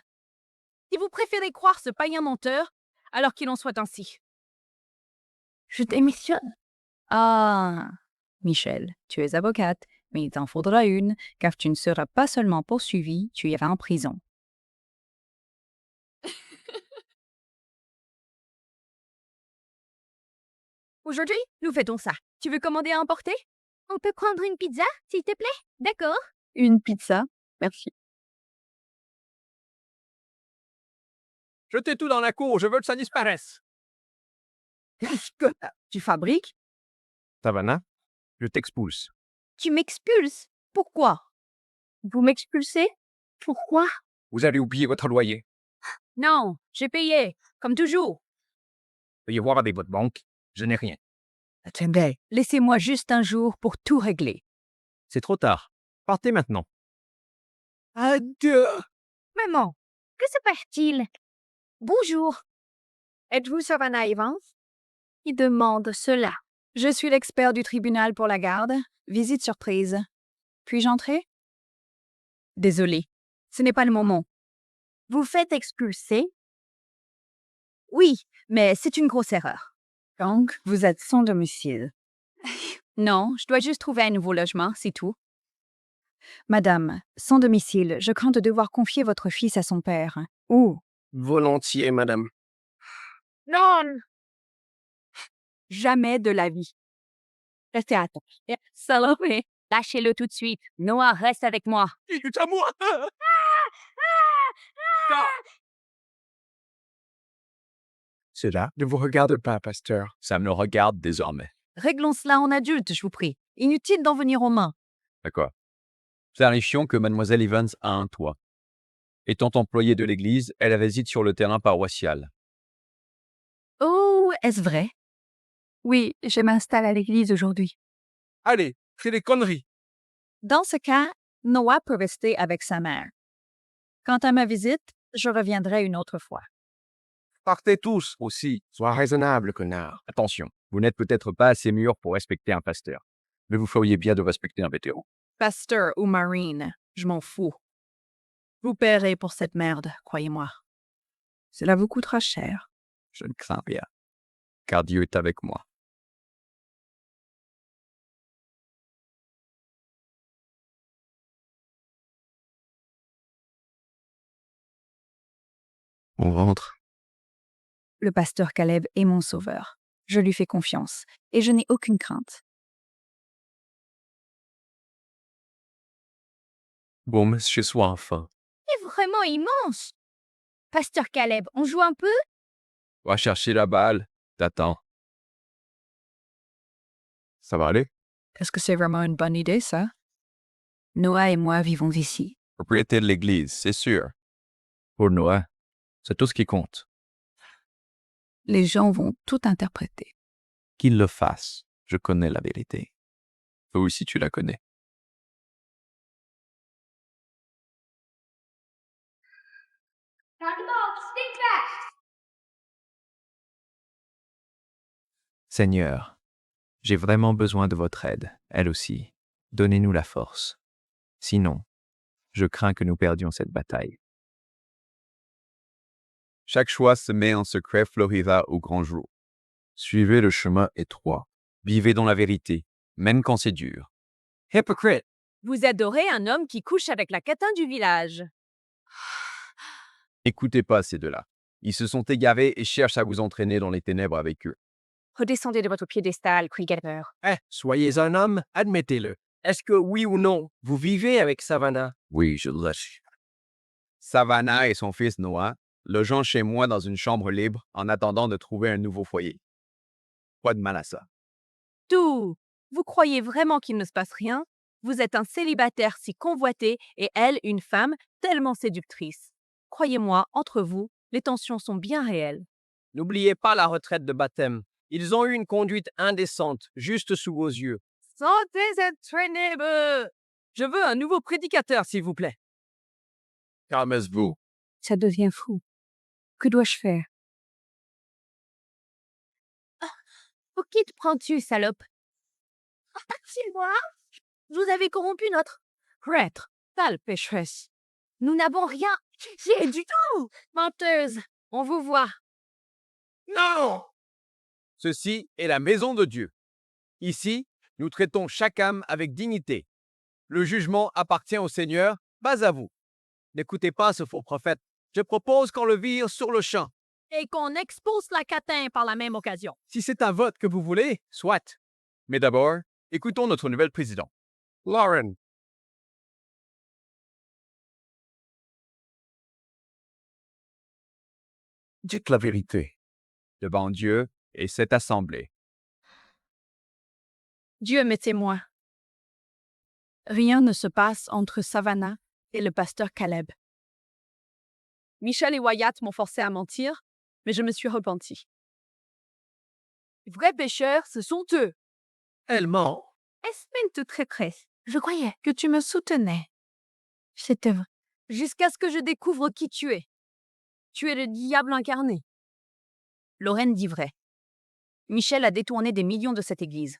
B: Si vous préférez croire ce païen menteur, alors qu'il en soit ainsi.
C: Je démissionne. Ah, Michel, tu es avocate, mais il t'en faudra une, car tu ne seras pas seulement poursuivi, tu iras en prison.
B: Aujourd'hui, nous fêtons ça. Tu veux commander à emporter?
C: On peut prendre une pizza, s'il te plaît? D'accord.
H: Une pizza, merci.
D: jetez tout dans la cour, je veux que ça disparaisse.
B: Qu'est-ce que tu fabriques?
D: Savannah, je t'expulse.
C: Tu m'expulses? Pourquoi? Vous m'expulsez? Pourquoi?
D: Vous avez oublié votre loyer.
B: Non, j'ai payé, comme toujours.
D: Veuillez voir avec votre banque, je n'ai rien.
B: Attendez, laissez-moi juste un jour pour tout régler.
D: C'est trop tard. Partez maintenant.
G: Adieu.
C: Maman, que se passe-t-il? Bonjour.
B: Êtes-vous Savannah Evans?
H: Il demande cela.
B: Je suis l'expert du tribunal pour la garde. Visite surprise. Puis-je entrer? Désolée, ce n'est pas le moment.
C: Vous faites expulser? Oui, mais c'est une grosse erreur.
B: Donc, vous êtes sans domicile. Non, je dois juste trouver un nouveau logement, c'est tout. Madame, sans domicile, je crains de devoir confier votre fils à son père. Ou,
D: Volontiers, madame.
C: Non!
B: jamais de la vie. Restez à table.
C: Salopé! Lâchez-le tout de suite. Noah, reste avec moi.
G: Il est à moi.
D: Cela ne vous regarde pas, pasteur.
F: Ça me regarde désormais.
A: Réglons cela en adulte, je vous prie. Inutile d'en venir aux mains.
F: D'accord. Clarifions que Mademoiselle Evans a un toit. Étant employée de l'Église, elle réside sur le terrain paroissial.
A: Oh, est-ce vrai?
H: Oui, je m'installe à l'église aujourd'hui.
G: Allez, c'est des conneries.
B: Dans ce cas, Noah peut rester avec sa mère. Quant à ma visite, je reviendrai une autre fois.
D: Partez tous aussi. Sois raisonnable, connard.
F: Attention, vous n'êtes peut-être pas assez mûr pour respecter un pasteur, mais vous feriez bien de respecter un vétéran.
B: Pasteur ou marine, je m'en fous. Vous paierez pour cette merde, croyez-moi. Cela vous coûtera cher.
F: Je ne crains rien, car Dieu est avec moi.
E: On rentre.
B: Le pasteur Caleb est mon sauveur. Je lui fais confiance et je n'ai aucune crainte.
F: Bon, chez soi enfin.
C: C'est vraiment immense. Pasteur Caleb, on joue un peu?
F: Va chercher la balle. T'attends. Ça va aller?
B: Est-ce que c'est vraiment une bonne idée, ça? Noah et moi vivons ici.
F: Propriété de l'Église, c'est sûr. Pour Noah, c'est tout ce qui compte.
B: Les gens vont tout interpréter.
F: Qu'il le fasse. Je connais la vérité. Toi aussi, tu la connais. Seigneur, j'ai vraiment besoin de votre aide, elle aussi. Donnez-nous la force. Sinon, je crains que nous perdions cette bataille. Chaque choix semé en secret florira au grand jour. Suivez le chemin étroit. Vivez dans la vérité, même quand c'est dur.
D: Hypocrite.
A: Vous adorez un homme qui couche avec la catin du village.
F: N'écoutez pas ces deux-là. Ils se sont égarés et cherchent à vous entraîner dans les ténèbres avec eux.
A: Redescendez de votre piédestal, Krieger.
D: Soyez un homme, admettez-le. Est-ce que oui ou non, vous vivez avec Savannah?
F: Oui, je le sais. Savannah et son fils Noah logeant chez moi dans une chambre libre en attendant de trouver un nouveau foyer. Pas de mal à ça.
A: Tout. Vous croyez vraiment qu'il ne se passe rien? Vous êtes un célibataire si convoité et elle, une femme tellement séductrice. Croyez-moi, entre vous, les tensions sont bien réelles.
D: N'oubliez pas la retraite de baptême. Ils ont eu une conduite indécente, juste sous vos yeux. Sentez cette ténèbres! Je veux un nouveau prédicateur, s'il vous plaît.
F: Calmez-vous.
B: Ça devient fou. Que dois-je faire?
C: Pour qui te prends-tu, salope? C'est moi? Vous avez corrompu notre
A: Prêtre, sale pécheresse.
C: Nous n'avons rien. J'ai du tout. Menteuse.
A: On vous voit.
G: Non!
D: Ceci est la maison de Dieu. Ici, nous traitons chaque âme avec dignité. Le jugement appartient au Seigneur, pas à vous. N'écoutez pas ce faux prophète. Je propose qu'on le vire sur le champ.
A: Et qu'on expose la catin par la même occasion.
D: Si c'est un vote que vous voulez, soit.
F: Mais d'abord, écoutons notre nouvel président.
D: Lauren.
F: Dites la vérité. Devant Dieu et cette assemblée.
A: Dieu m'est témoin. Rien ne se passe entre Savannah et le pasteur Caleb. Michel et Wyatt m'ont forcé à mentir, mais je me suis repenti. Les vrais pécheurs, ce sont eux.
D: Elle ment.
A: Est-ce une traîtresse?
C: Je croyais.
H: Que tu me soutenais. C'était vrai.
C: Jusqu'à ce que je découvre qui tu es. Tu es le diable incarné.
A: Lorraine dit vrai. Michel a détourné des millions de cette église.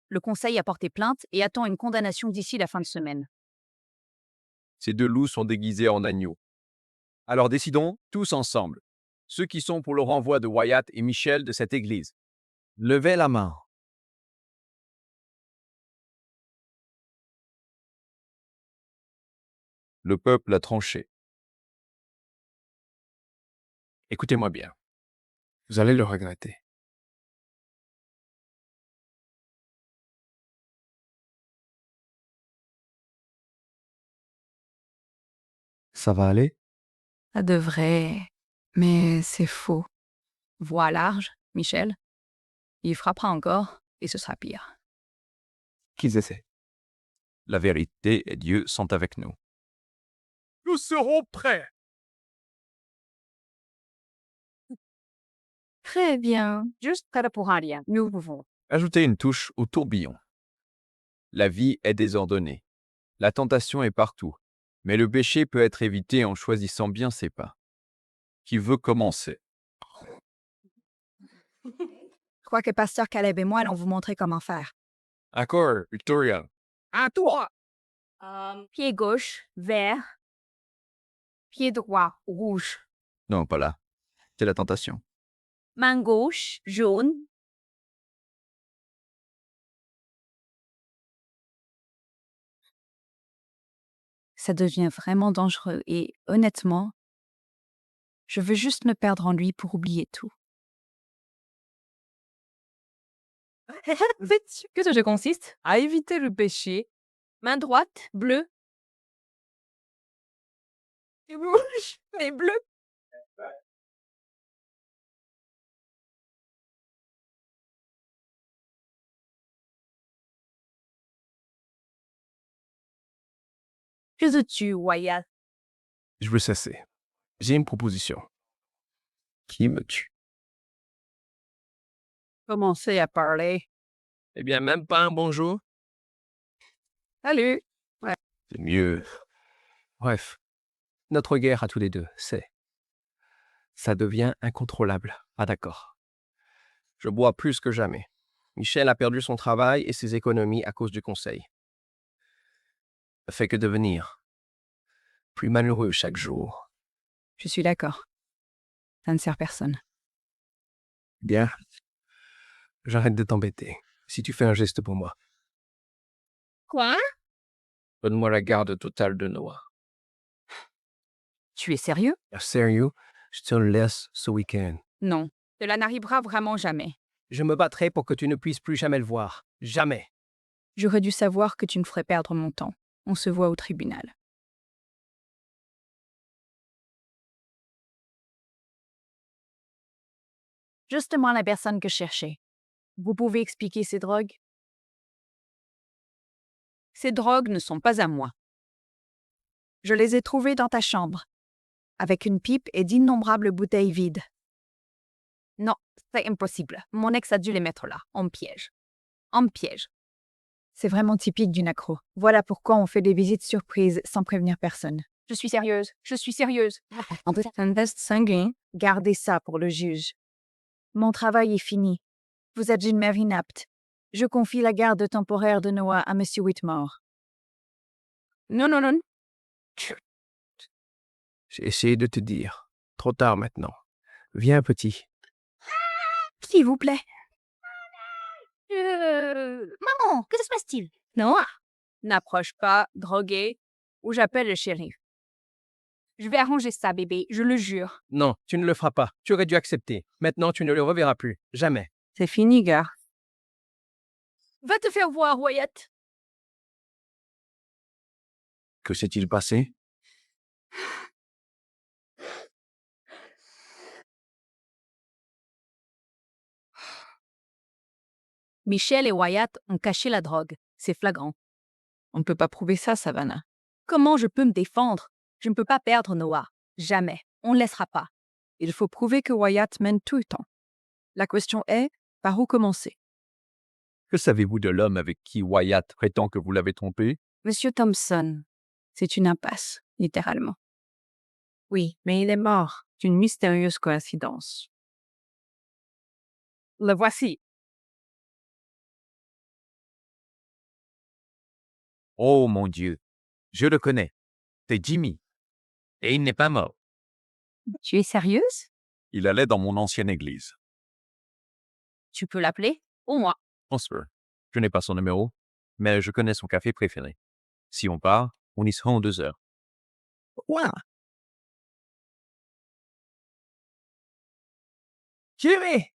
A: Le conseil a porté plainte et attend une condamnation d'ici la fin de semaine.
F: Ces deux loups sont déguisés en agneaux. Alors décidons, tous ensemble, ceux qui sont pour le renvoi de Wyatt et Michel de cette église.
D: Levez la main.
F: Le peuple a tranché.
D: Écoutez-moi bien. Vous allez le regretter. Ça va aller?
H: Ça devrait. Mais c'est faux.
A: Voix large, Michel. Il frappera encore et ce sera pire.
D: Qu'ils essaient.
F: La vérité et Dieu sont avec nous.
G: Nous serons prêts.
H: Très bien.
A: Juste prêt pour rien. Nous pouvons.
F: Ajoutez une touche au tourbillon. La vie est désordonnée. La tentation est partout. Mais le péché peut être évité en choisissant bien ses pas. Qui veut commencer?
B: Je crois que Pasteur Caleb et moi allons vous montrer comment faire.
D: Accord, Victoria.
G: À toi.
C: Pied gauche, vert. Pied droit, rouge.
F: Non, pas là. C'est la tentation.
C: Main gauche, jaune.
A: Ça devient vraiment dangereux et honnêtement, je veux juste me perdre en lui pour oublier tout. Que je consiste à éviter le péché.
C: Main droite, bleu.
B: Et rouge et bleu.
C: Que te tue, Wyatt.
D: Je veux cesser. J'ai une proposition. Qui me tue?
B: Commencez à parler.
D: Eh bien, même pas un bonjour?
B: Salut.
D: C'est mieux. Bref, notre guerre à tous les deux, c'est... Ça devient incontrôlable. Ah d'accord. Je bois plus que jamais. Michel a perdu son travail et ses économies à cause du conseil. Ne fait que devenir plus malheureux chaque jour.
A: Je suis d'accord. Ça ne sert personne.
D: Bien. J'arrête de t'embêter. Si tu fais un geste pour moi.
C: Quoi?
D: Donne-moi la garde totale de Noah.
A: Tu es sérieux?
D: Sérieux? Je te le laisse ce week-end.
A: Non. Cela n'arrivera vraiment jamais.
D: Je me battrai pour que tu ne puisses plus jamais le voir. Jamais.
A: J'aurais dû savoir que tu me ferais perdre mon temps. On se voit au tribunal. Justement la personne que je cherchais. Vous pouvez expliquer ces drogues? Ces drogues ne sont pas à moi.
B: Je les ai trouvées dans ta chambre, avec une pipe et d'innombrables bouteilles vides.
A: Non, c'est impossible. Mon ex a dû les mettre là, en piège. En piège.
B: C'est vraiment typique d'une accro. Voilà pourquoi on fait des visites surprises sans prévenir personne.
C: Je suis sérieuse. Je suis sérieuse.
A: C'est un test sanguin.
B: Gardez ça pour le juge. Mon travail est fini. Vous êtes une mère inapte. Je confie la garde temporaire de Noah à M. Whitmore.
A: Non, non, non.
D: J'ai essayé de te dire. Trop tard maintenant. Viens, petit.
C: S'il vous plaît. Maman, que se passe-t-il?
A: Non. N'approche pas, drogué, ou j'appelle le shérif.
C: Je vais arranger ça, bébé, je le jure.
D: Non, tu ne le feras pas. Tu aurais dû accepter. Maintenant, tu ne le reverras plus. Jamais.
A: C'est fini, gars.
C: Va te faire voir, Wyatt.
E: Que s'est-il passé?
A: Michel et Wyatt ont caché la drogue. C'est flagrant. On ne peut pas prouver ça, Savannah. Comment je peux me défendre? Je ne peux pas perdre Noah. Jamais. On ne laissera pas.
B: Il faut prouver que Wyatt mène tout le temps. La question est, par où commencer?
F: Que savez-vous de l'homme avec qui Wyatt prétend que vous l'avez trompé?
H: Monsieur Thompson, c'est une impasse, littéralement.
B: Oui, mais il est mort d'une mystérieuse coïncidence. Le voici.
E: Oh mon Dieu, je le connais. C'est Jimmy. Et il n'est pas mort.
H: Tu es sérieuse?
F: Il allait dans mon ancienne église.
H: Tu peux l'appeler? Ou moi?
F: Transfer. Je n'ai pas son numéro, mais je connais son café préféré. Si on part, on y sera en 2 heures.
B: Quoi? Jimmy!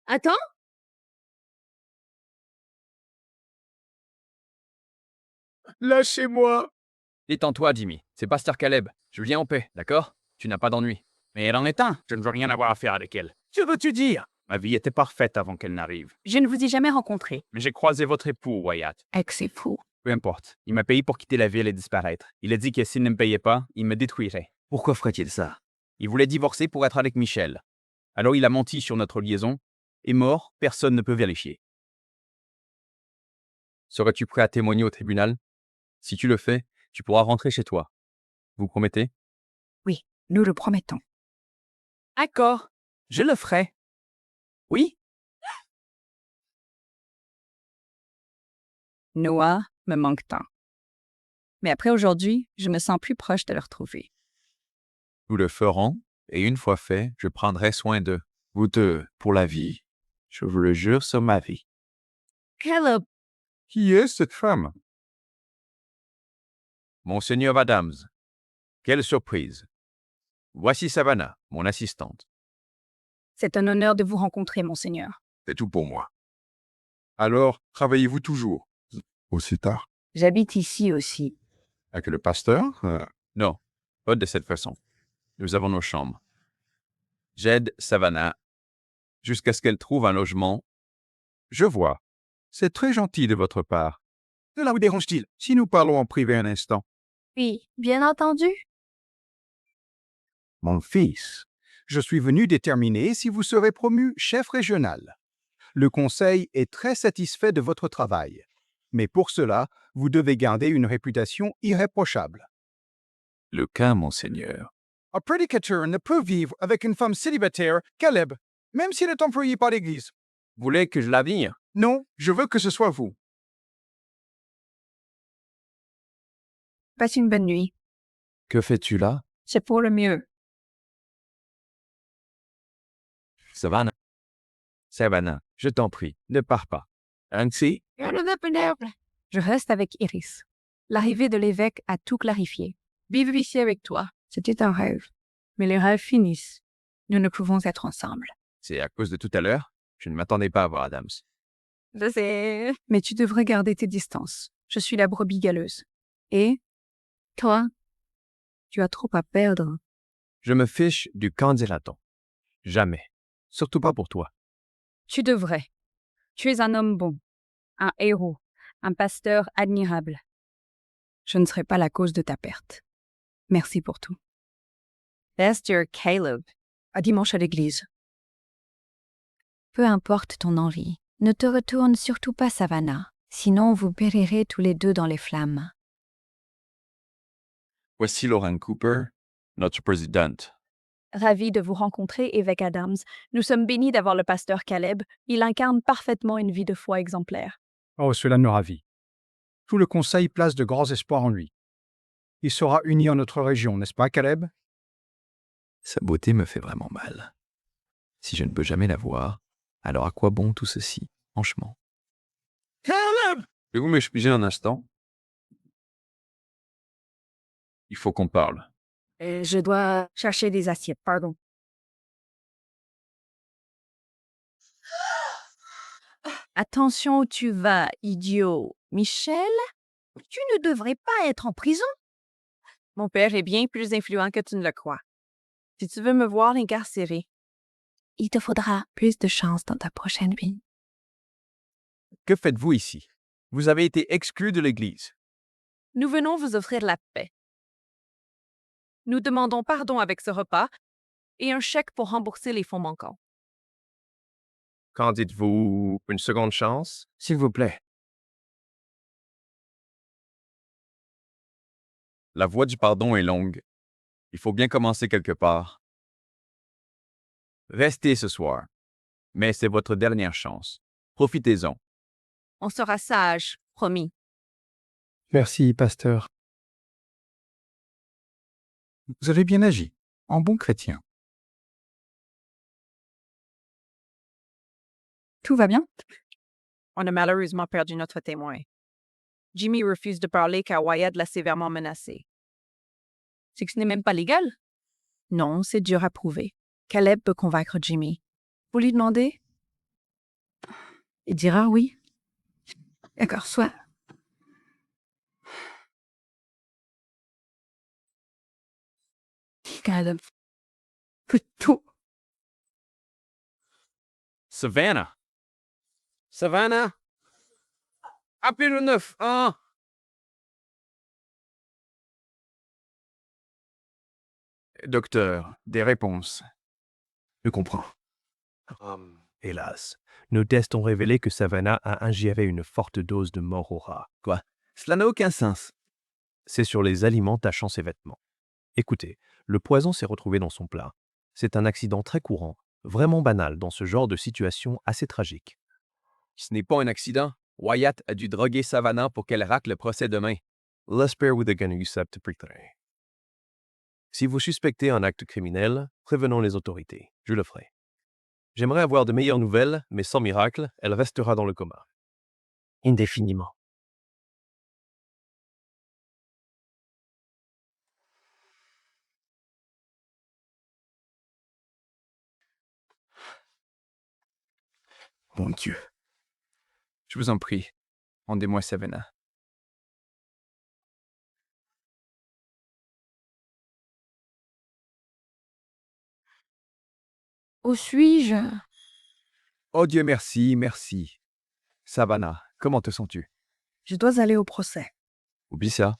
C: Attends,
G: Lâchez-moi.
D: Détends-toi, Jimmy. C'est Pasteur Caleb. Je viens en paix, d'accord? Tu n'as pas d'ennui.
G: Mais elle en est un. Je ne veux rien avoir à faire avec elle. Que veux-tu dire? Ma vie était parfaite avant qu'elle n'arrive.
H: Je ne vous ai jamais rencontré.
G: Mais j'ai croisé votre époux, Wyatt.
H: C'est fou.
G: Peu importe. Il m'a payé pour quitter la ville et disparaître. Il a dit que s'il ne me payait pas, il me détruirait.
E: Pourquoi ferait-il ça?
G: Il voulait divorcer pour être avec Michel. Alors il a menti sur notre liaison. Et mort, personne ne peut vérifier.
F: Serais-tu prêt à témoigner au tribunal? Si tu le fais, tu pourras rentrer chez toi. Vous promettez?
H: Oui, nous le promettons.
G: D'accord. Je le ferai. Oui?
H: Noah me manque tant. Mais après aujourd'hui, je me sens plus proche de le retrouver.
F: Nous le ferons, et une fois fait, je prendrai soin d'eux.
E: Vous deux, pour la vie. Je vous le jure sur ma vie.
C: Caleb,
F: Qui est cette femme? Monseigneur Adams. Quelle surprise. Voici Savannah, mon assistante.
H: C'est un honneur de vous rencontrer, monseigneur.
I: C'est tout pour moi. Alors, travaillez-vous toujours? Aussi tard.
B: J'habite ici aussi.
I: Avec le pasteur?
F: Non, pas de cette façon. Nous avons nos chambres. J'aide Savannah jusqu'à ce qu'elle trouve un logement.
I: Je vois. C'est très gentil de votre part. Cela vous dérange-t-il si nous parlons en privé un instant?
C: oui, bien entendu.
I: Mon fils, je suis venu déterminer si vous serez promu chef régional. Le conseil est très satisfait de votre travail. Mais pour cela, vous devez garder une réputation irréprochable.
E: Le cas, monseigneur.
I: Un prédicateur ne peut vivre avec une femme célibataire, Caleb, même s'il est employé par l'Église.
D: Vous voulez que je la vire?
I: Non, je veux que ce soit vous.
H: Passe une bonne nuit.
E: Que fais-tu là?
H: C'est pour le mieux.
E: Savannah.
F: Savannah, je t'en prie, ne pars pas.
E: Ainsi?
H: Je reste avec Iris. L'arrivée de l'évêque a tout clarifié. Vivre ici avec toi, c'était un rêve. Mais les rêves finissent. Nous ne pouvons être ensemble.
F: C'est à cause de tout à l'heure? Je ne m'attendais pas à voir Adams.
H: Je sais. Mais tu devrais garder tes distances. Je suis la brebis galeuse. Et toi, tu as trop à perdre.
D: Je me fiche du candidaton. Jamais. Surtout pas pour toi.
H: Tu devrais. Tu es un homme bon, un héros, un pasteur admirable. Je ne serai pas la cause de ta perte. Merci pour tout.
A: Pasteur Caleb.
B: À dimanche à l'église.
C: Peu importe ton envie, ne te retourne surtout pas, Savannah. Sinon, vous périrez tous les deux dans les flammes.
E: Voici Lauren Cooper, notre présidente.
H: Ravi de vous rencontrer, évêque Adams. Nous sommes bénis d'avoir le pasteur Caleb. Il incarne parfaitement une vie de foi exemplaire.
I: Oh, cela nous ravit. Tout le conseil place de grands espoirs en lui. Il sera uni en notre région, n'est-ce pas, Caleb?
E: Sa beauté me fait vraiment mal. Si je ne peux jamais la voir, alors à quoi bon tout ceci, franchement?
G: Caleb!
F: Pouvez-vous m'excuser un instant? Il faut qu'on parle.
B: Je dois chercher des assiettes, pardon.
A: Attention où tu vas, idiot. Michel, tu ne devrais pas être en prison. Mon père est bien plus influent que tu ne le crois. Si tu veux me voir l'incarcérer,
C: Il te faudra plus de chance dans ta prochaine vie.
D: Que faites-vous ici? Vous avez été exclu de l'Église.
A: nous venons vous offrir la paix. Nous demandons pardon avec ce repas et un chèque pour rembourser les fonds manquants.
D: Qu'en dites-vous? Une seconde chance?
F: S'il vous plaît. La voie du pardon est longue. Il faut bien commencer quelque part. Restez ce soir. Mais c'est votre dernière chance. Profitez-en.
A: On sera sage, promis.
I: Merci, pasteur. Vous avez bien agi, en bon chrétien.
H: Tout va bien?
B: On a malheureusement perdu notre témoin. Jimmy refuse de parler car Wyatt l'a sévèrement menacé.
A: C'est que ce n'est même pas légal.
B: Non, c'est dur à prouver. Caleb peut convaincre Jimmy. Vous lui demandez? Il dira oui.
H: D'accord, soit. Caleb. Peut tout.
F: Savannah!
D: Savannah? Appelez le 911!
F: Docteur, des réponses.
J: Je comprends. Hélas, nos tests ont révélé que Savannah a ingéré une forte dose de mort au rat.
G: Quoi? Cela n'a aucun sens.
J: C'est sur les aliments tachant ses vêtements. Écoutez, le poison s'est retrouvé dans son plat. C'est un accident très courant, vraiment banal dans ce genre de situation assez tragique.
F: Ce n'est pas un accident. Wyatt a dû droguer Savannah pour qu'elle rate le procès demain.
J: L'espère with the ganusap Si vous suspectez un acte criminel, prévenons les autorités. Je le ferai. J'aimerais avoir de meilleures nouvelles, mais sans miracle, elle restera dans le coma. Indéfiniment.
G: Mon Dieu.
F: Je vous en prie, rendez-moi Savannah.
H: Où suis-je?
F: Oh Dieu merci, merci. Savannah, comment te sens-tu?
B: Je dois aller au procès.
E: Oublie ça.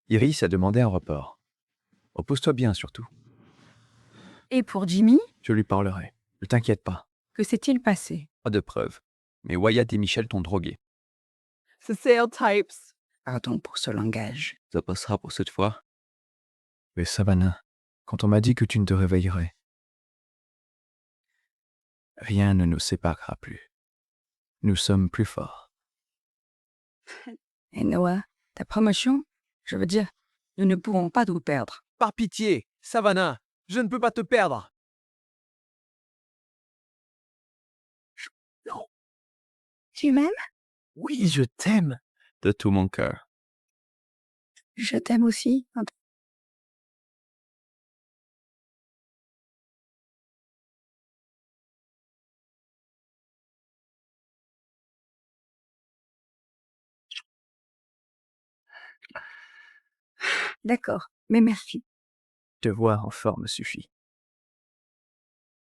E: Iris a demandé un report. Repose-toi bien surtout.
H: Et pour Jimmy?
E: Je lui parlerai. Ne t'inquiète pas.
B: Que s'est-il passé?
E: Pas de preuves. Mais Wyatt et Michel t'ont drogué.
B: Cecile Types.
K: Pardon pour ce langage.
E: Ça passera pour cette fois. Mais Savannah, quand on m'a dit que tu ne te réveillerais, rien ne nous séparera plus. Nous sommes plus forts.
K: Et Noah, ta promotion? Je veux dire, nous ne pourrons pas tout perdre.
D: Par pitié, Savannah, je ne peux pas te perdre.
H: Tu m'aimes?
J: Oui, je t'aime.
E: De tout mon cœur.
H: Je t'aime aussi.
K: D'accord, mais merci.
J: Te voir en forme suffit.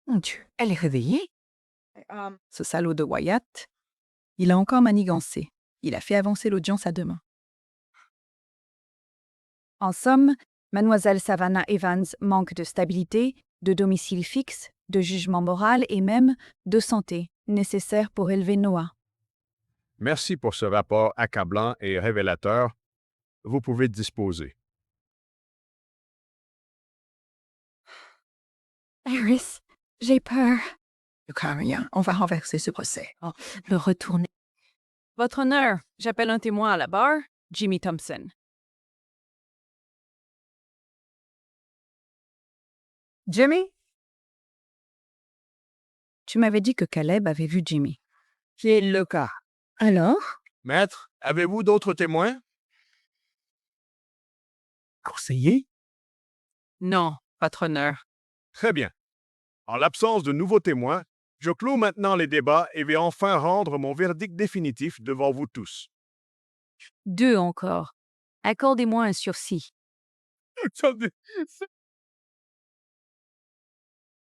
B: Mon Dieu, elle est réveillée? Ce salaud de Wyatt, il a encore manigancé. Il a fait avancer l'audience à demain. En somme, Mademoiselle Savannah Evans manque de stabilité, de domicile fixe, de jugement moral et même de santé, nécessaire pour élever Noah.
I: Merci pour ce rapport accablant et révélateur. Vous pouvez disposer.
H: Iris, j'ai peur.
K: Ne crains rien, on va renverser ce procès.
A: Le retourner.
B: Votre honneur, j'appelle un témoin à la barre, Jimmy Thompson. Jimmy? Tu m'avais dit que Caleb avait vu Jimmy.
K: C'est le cas.
H: Alors?
I: Maître, avez-vous d'autres témoins?
J: Conseiller?
B: Non, votre honneur.
I: Très bien. En l'absence de nouveaux témoins, je clôt maintenant les débats et vais enfin rendre mon verdict définitif devant vous tous.
A: 2 encore. Accordez-moi un sursis.
I: Attendez,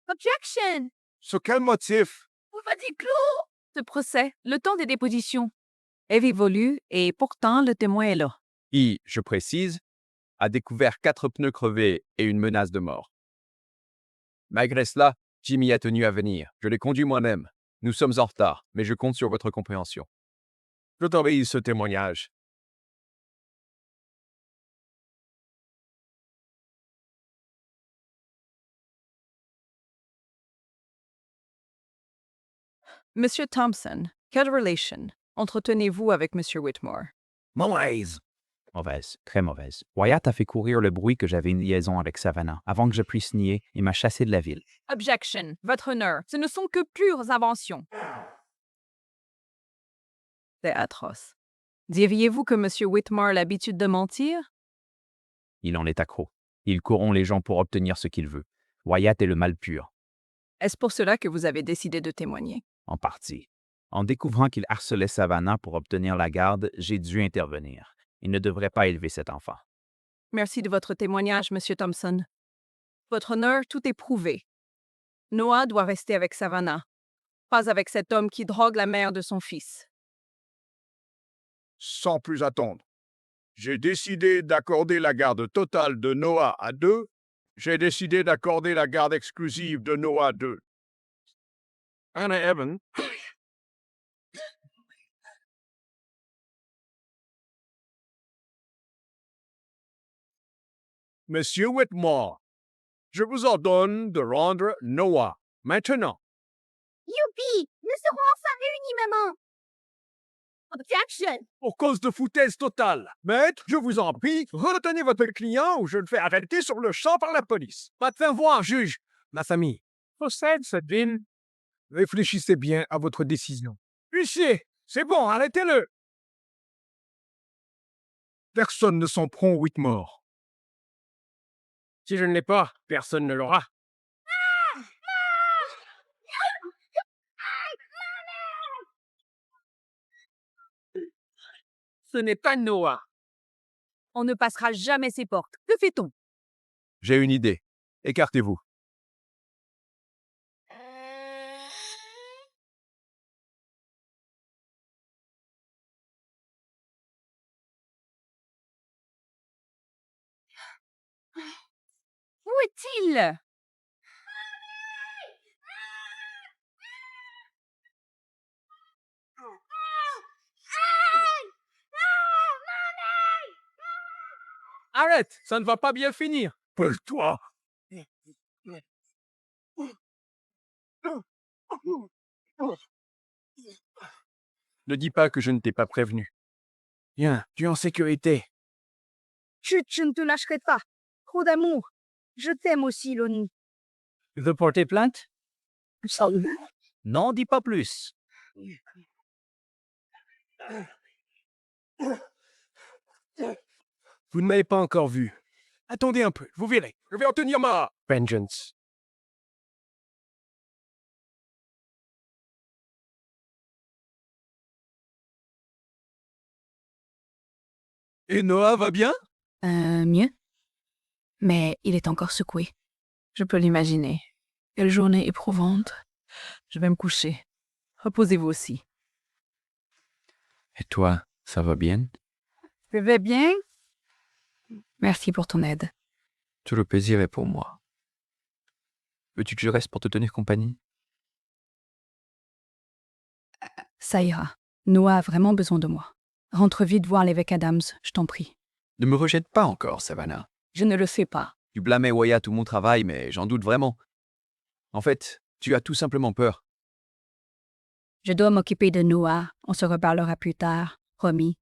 C: Objection!
I: sur quel motif?
C: On va dire clos!
A: Ce procès, le temps des dépositions.
B: est évolue et pourtant le témoin est là.
F: I, je précise, a découvert 4 pneus crevés et une menace de mort. Malgré cela, Jimmy a tenu à venir. Je l'ai conduit moi-même. Nous sommes en retard, mais je compte sur votre compréhension.
D: J'autorise ce témoignage.
B: Monsieur Thompson, quelle relation entretenez-vous avec Monsieur Whitmore?
G: Mauvaise. Mauvaise, très mauvaise. Wyatt a fait courir le bruit que j'avais une liaison avec Savannah avant que je puisse nier et m'a chassé de la ville.
A: Objection, votre honneur, ce ne sont que pures inventions.
B: C'est atroce. Diriez-vous que Monsieur Whitmore a l'habitude de mentir?
G: Il en est accro. Il corrompt les gens pour obtenir ce qu'il veut. Wyatt est le mal pur,
B: Est-ce pour cela que vous avez décidé de témoigner?
G: en partie. En découvrant qu'il harcelait Savannah pour obtenir la garde, j'ai dû intervenir. Il ne devrait pas élever cet enfant.
B: Merci de votre témoignage, Monsieur Thompson. Votre honneur, tout est prouvé. Noah doit rester avec Savannah, pas avec cet homme qui drogue la mère de son fils.
I: Sans plus attendre, j'ai décidé d'accorder la garde totale de Noah à 2. J'ai décidé d'accorder la garde exclusive de Noah à 2.
D: Anna Evan,
I: Monsieur Whitmore, je vous ordonne de rendre Noah maintenant.
C: Youpi! Nous serons enfin réunis, maman! Objection!
I: Pour cause de foutaise totale. Maître, je vous en prie, retenez votre client ou je le fais arrêter sur le champ par la police.
D: pas de fin voir, juge. Ma famille.
I: Possède cette ville. Réfléchissez bien à votre décision. Huissier, c'est bon, arrêtez-le. Personne ne s'en prend au Whitmore.
D: Si je ne l'ai pas, personne ne l'aura. Ce n'est pas Noah.
A: On ne passera jamais ces portes. Que fait-on?
F: J'ai une idée. Écartez-vous.
A: Où est-il?
D: Arrête, ça ne va pas bien finir.
I: Toi.
D: Ne dis pas que je ne t'ai pas prévenu. Viens, tu es en sécurité.
C: Chut, je ne te lâcherai pas. Trop d'amour. Je t'aime aussi, Lonnie.
G: Tu veux porter plainte? Non, dis pas plus.
D: Vous ne m'avez pas encore vu. Attendez un peu, vous verrez.
I: Je vais obtenir ma...
D: Vengeance.
I: Et Noah va bien?
H: Mieux. Mais il est encore secoué.
B: Je peux l'imaginer. Quelle journée éprouvante. Je vais me coucher. Reposez-vous aussi.
E: Et toi, ça va bien?
H: Je vais bien. Merci pour ton aide.
E: Tout le plaisir est pour moi. Veux-tu que je reste pour te tenir compagnie?
H: Ça ira. Noah a vraiment besoin de moi. Rentre vite voir l'évêque Adams, je t'en prie.
E: Ne me rejette pas encore, Savannah.
H: Je ne le fais pas.
F: Tu blâmais Wyatt ou mon travail, mais j'en doute vraiment. En fait, tu as tout simplement peur.
H: Je dois m'occuper de Noah. On se reparlera plus tard. Promis.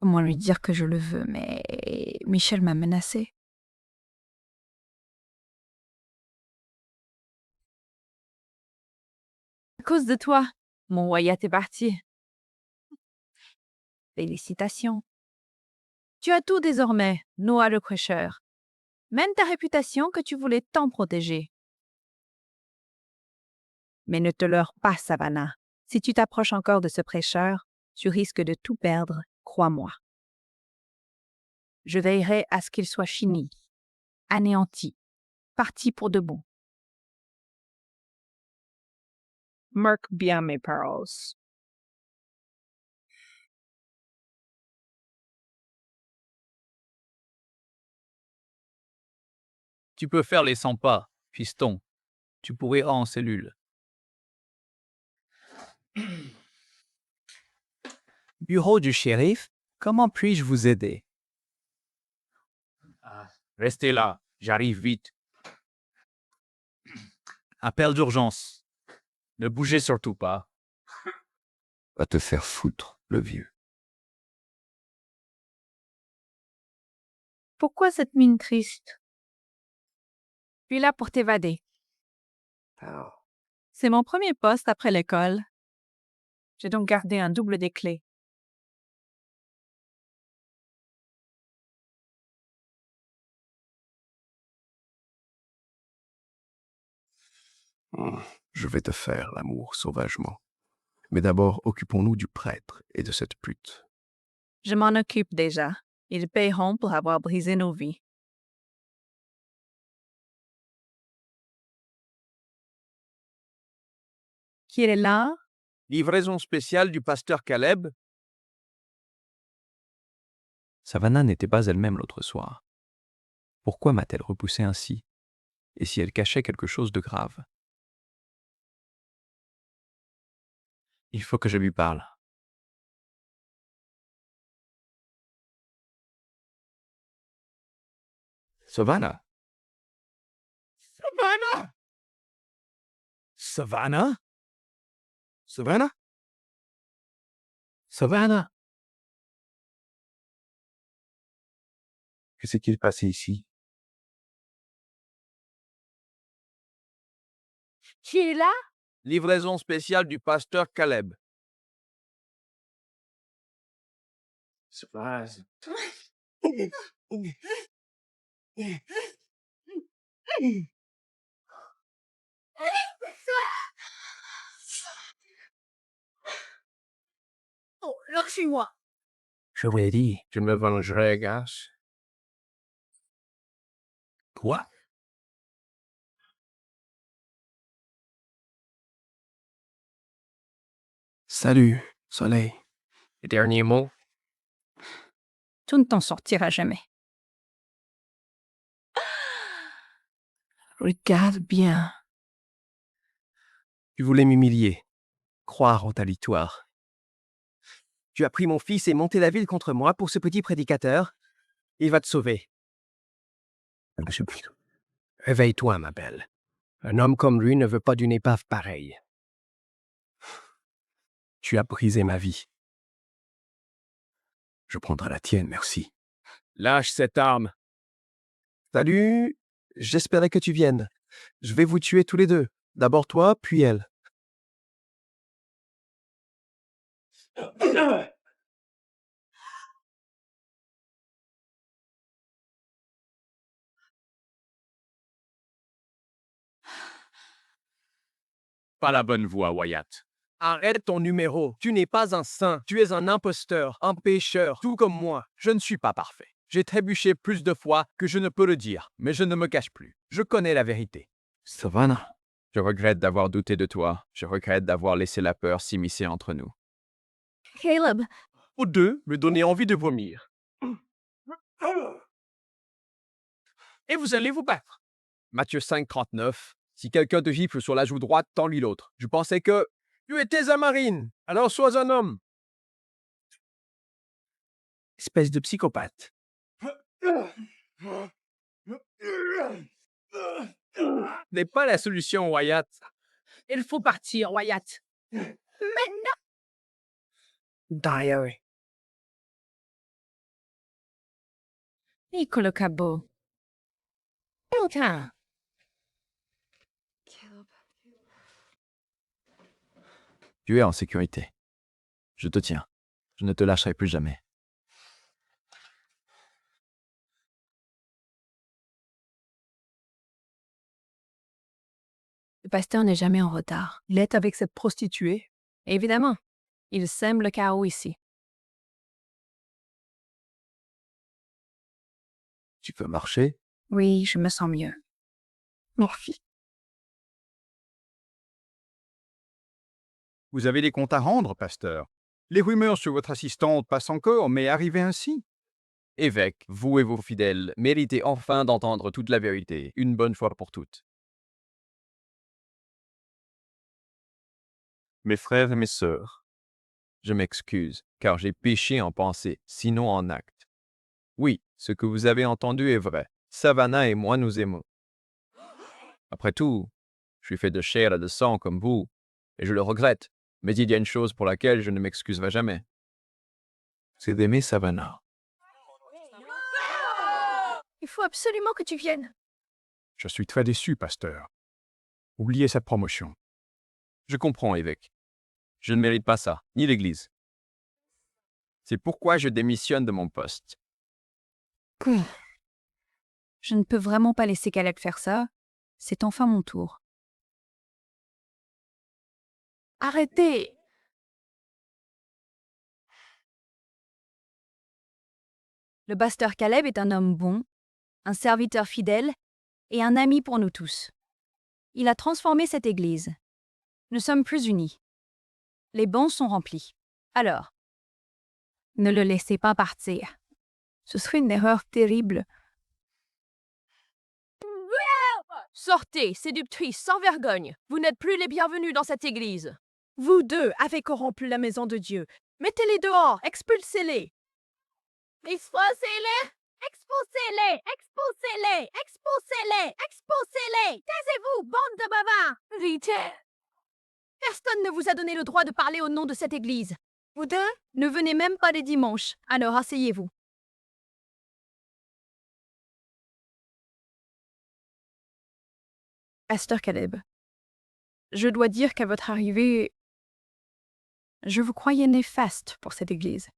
H: Comment lui dire que je le veux, mais Michel m'a menacé.
A: À cause de toi, mon Wyatt est parti. Félicitations. Tu as tout désormais, Noah le prêcheur. Même ta réputation que tu voulais tant protéger. Mais ne te leurre pas, Savannah. Si tu t'approches encore de ce prêcheur, tu risques de tout perdre, crois-moi. Je veillerai à ce qu'il soit fini, anéanti, parti pour de bon.
B: Marque bien mes paroles.
G: Tu peux faire les 100 pas, fiston. Tu pourrais en cellule.
J: Bureau du shérif, comment puis-je vous aider?
G: Restez là, j'arrive vite. Appel d'urgence. Ne bougez surtout pas.
E: Va te faire foutre, le vieux.
H: Pourquoi cette mine triste?
A: Je suis là pour t'évader. C'est mon premier poste après l'école. J'ai donc gardé un double des clés.
D: Je vais te faire l'amour sauvagement. Mais d'abord, occupons-nous du prêtre et de cette pute.
A: Je m'en occupe déjà. Ils paieront pour avoir brisé nos vies. Qui est là?
D: Livraison spéciale du pasteur Caleb.
E: Savannah n'était pas elle-même l'autre soir. Pourquoi m'a-t-elle repoussé ainsi? Et si elle cachait quelque chose de grave?
G: Il faut que je lui parle.
D: Savannah.
J: Savannah?
D: Savannah?
J: Savannah?
F: Qu'est-ce qui s'est passé ici?
C: Qui est là?
D: Livraison spéciale du pasteur Caleb.
C: Oh, lâchez-moi.
J: Je vous l'ai dit.
D: Je me vengerai, Gas.
J: Quoi?
D: Salut, Soleil. Les derniers mots?
H: Tu ne t'en sortiras jamais.
A: Regarde bien.
D: Tu voulais m'humilier, croire en ta victoire. Tu as pris mon fils et monté la ville contre moi pour ce petit prédicateur. Il va te sauver. Réveille-toi, ma belle. Un homme comme lui ne veut pas d'une épave pareille. Tu as brisé ma vie. Je prendrai la tienne, merci. Lâche cette arme. Salut, j'espérais que tu viennes. Je vais vous tuer tous les deux. D'abord toi, puis elle.
F: Pas la bonne voie, Wyatt.
D: Arrête ton numéro. Tu n'es pas un saint. Tu es un imposteur, un pécheur, tout comme moi.
F: Je ne suis pas parfait. J'ai trébuché plus de fois que je ne peux le dire, mais je ne me cache plus. Je connais la vérité.
E: Savannah?
F: Je regrette d'avoir douté de toi. Je regrette d'avoir laissé la peur s'immiscer entre nous.
C: Caleb,
D: Aux deux me donner envie de vomir. Et vous allez vous battre.
F: Matthieu 5, 39. Si quelqu'un te gifle sur la joue droite, tends-lui l'autre. Je pensais que...
D: Tu étais un marine, alors sois un homme. Espèce de psychopathe.
F: N'est pas la solution, Wyatt.
B: Il faut partir, Wyatt.
A: Diary. Nicolas Cabot.
E: Tu es en sécurité. Je te tiens. Je ne te lâcherai plus jamais.
A: Le pasteur n'est jamais en retard.
B: Il est avec cette prostituée.
A: Évidemment. Il sème le chaos ici.
E: Tu peux marcher?
H: Oui, je me sens mieux. Merci.
I: Vous avez des comptes à rendre, pasteur. Les rumeurs sur votre assistante passent encore, mais arrivez ainsi.
F: Évêque, vous et vos fidèles méritez enfin d'entendre toute la vérité, une bonne fois pour toutes. Mes frères et mes sœurs, je m'excuse, car j'ai péché en pensée, sinon en acte. Oui, ce que vous avez entendu est vrai. Savannah et moi nous aimons. Après tout, je suis fait de chair et de sang comme vous, et je le regrette, mais il y a une chose pour laquelle je ne m'excuserai jamais.
E: C'est d'aimer Savannah.
C: Il faut absolument que tu viennes.
I: Je suis très déçu, pasteur. Oubliez cette promotion.
F: Je comprends, évêque. Je ne mérite pas ça, ni l'Église. C'est pourquoi je démissionne de mon poste.
H: Je ne peux vraiment pas laisser Caleb faire ça. C'est enfin mon tour.
A: Arrêtez!
H: Le pasteur Caleb est un homme bon, un serviteur fidèle et un ami pour nous tous. Il a transformé cette Église. Nous sommes plus unis. Les bancs sont remplis. Alors, ne le laissez pas partir. Ce serait une erreur terrible.
A: Sortez, séductrices sans vergogne. Vous n'êtes plus les bienvenus dans cette église. Vous deux avez corrompu la maison de Dieu. Mettez-les dehors, expulsez-les.
C: Expulsez-les! Expulsez-les! Expulsez-les! Expulsez-les! Expulsez-les! Taisez-vous, bande de bavards!
A: Rita. Personne ne vous a donné le droit de parler au nom de cette église. Vous deux ne venez même pas les dimanches, alors asseyez-vous.
H: Pasteur Caleb, je dois dire qu'à votre arrivée, je vous croyais néfaste pour cette Église.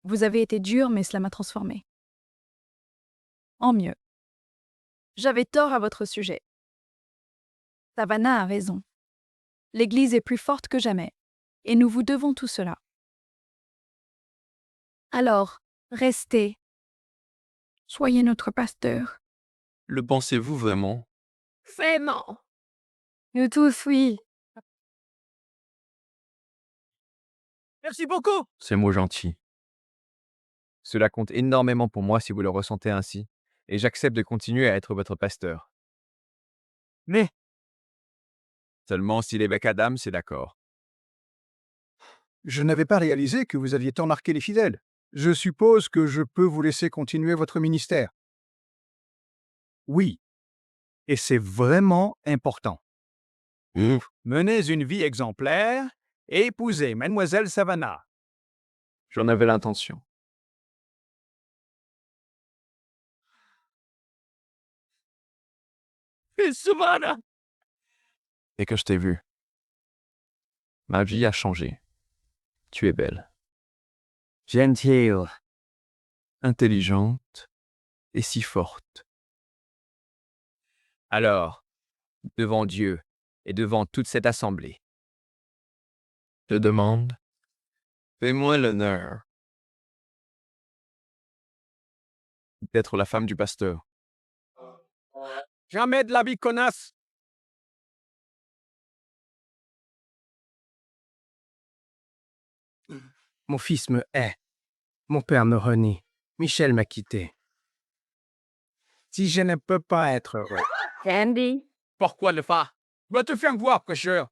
H: Vous avez été dur, mais cela m'a transformé. En mieux. J'avais tort à votre sujet. Savannah a raison. L'Église est plus forte que jamais, et nous vous devons tout cela. Alors, restez. Soyez notre pasteur.
F: Le pensez-vous vraiment?
A: Vraiment.
H: Nous tous, oui.
D: Merci beaucoup.
F: C'est mot gentil. Cela compte énormément pour moi si vous le ressentez ainsi, et j'accepte de continuer à être votre pasteur.
D: Mais
F: Seulement si l'évêque Adam est d'accord.
I: Je n'avais pas réalisé que vous aviez tant marqué les fidèles. Je suppose que je peux vous laisser continuer votre ministère. Oui. Et c'est vraiment important. Menez une vie exemplaire et épousez Mademoiselle Savannah.
F: J'en avais l'intention.
D: Savannah.
F: Et que je t'ai vu. Ma vie a changé. Tu es belle.
D: Gentile.
F: Intelligente et si forte. Alors, devant Dieu et devant toute cette assemblée, je demande, fais-moi l'honneur d'être la femme du pasteur.
D: Jamais de la vie connasse. Mon fils me hait. Mon père me renie. Michel m'a quitté. Si je ne peux pas être heureux.
A: Candy.
D: Pourquoi le faire? Va te faire voir, prêcheur.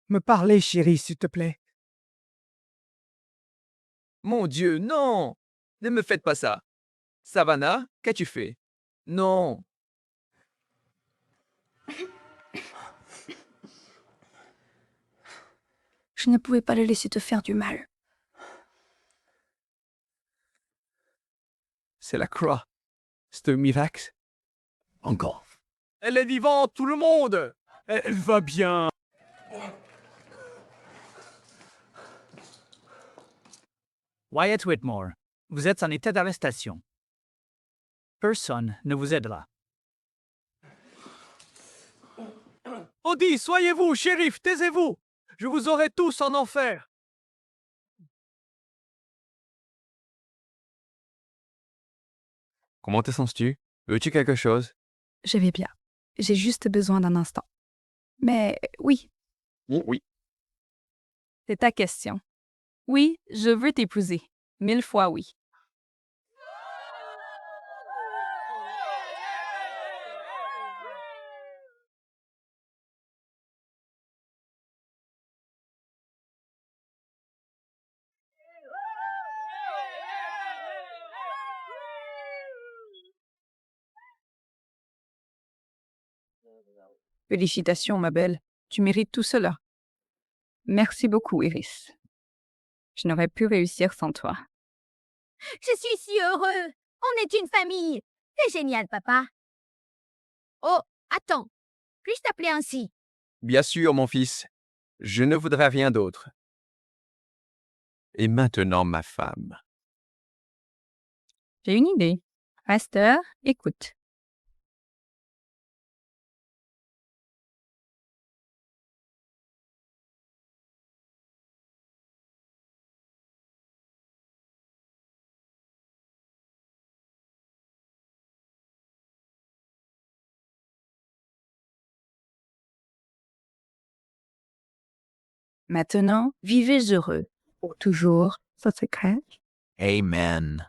D: Me parler, chérie, s'il te plaît.
F: Mon Dieu, non! Ne me faites pas ça. Savannah, qu'as-tu fait? Non.
H: Je ne pouvais pas le laisser te faire du mal.
D: C'est la croix. C'est un miracle.
E: Encore.
D: Elle est vivante, tout le monde. Elle va bien.
L: Wyatt Whitmore, vous êtes en état d'arrestation. Personne ne vous aidera.
D: Audie, soyez-vous, shérif, taisez-vous. Je vous aurai tous en enfer.
F: Comment te sens-tu? Veux-tu quelque chose?
H: Je vais bien. J'ai juste besoin d'un instant. Mais oui,
F: Oui.
A: C'est ta question. Oui, je veux t'épouser. 1000 fois oui.
B: Félicitations, ma belle. Tu mérites tout cela.
K: Merci beaucoup, Iris. Je n'aurais pu réussir sans toi.
C: Je suis si heureux. On est une famille. C'est génial, papa. Oh, attends. Puis-je t'appeler ainsi?
F: Bien sûr, mon fils. Je ne voudrais rien d'autre. Et maintenant, ma femme.
K: J'ai une idée. Pasteur, écoute.
B: Maintenant, vivez heureux. Pour toujours, ça secret.
G: Amen.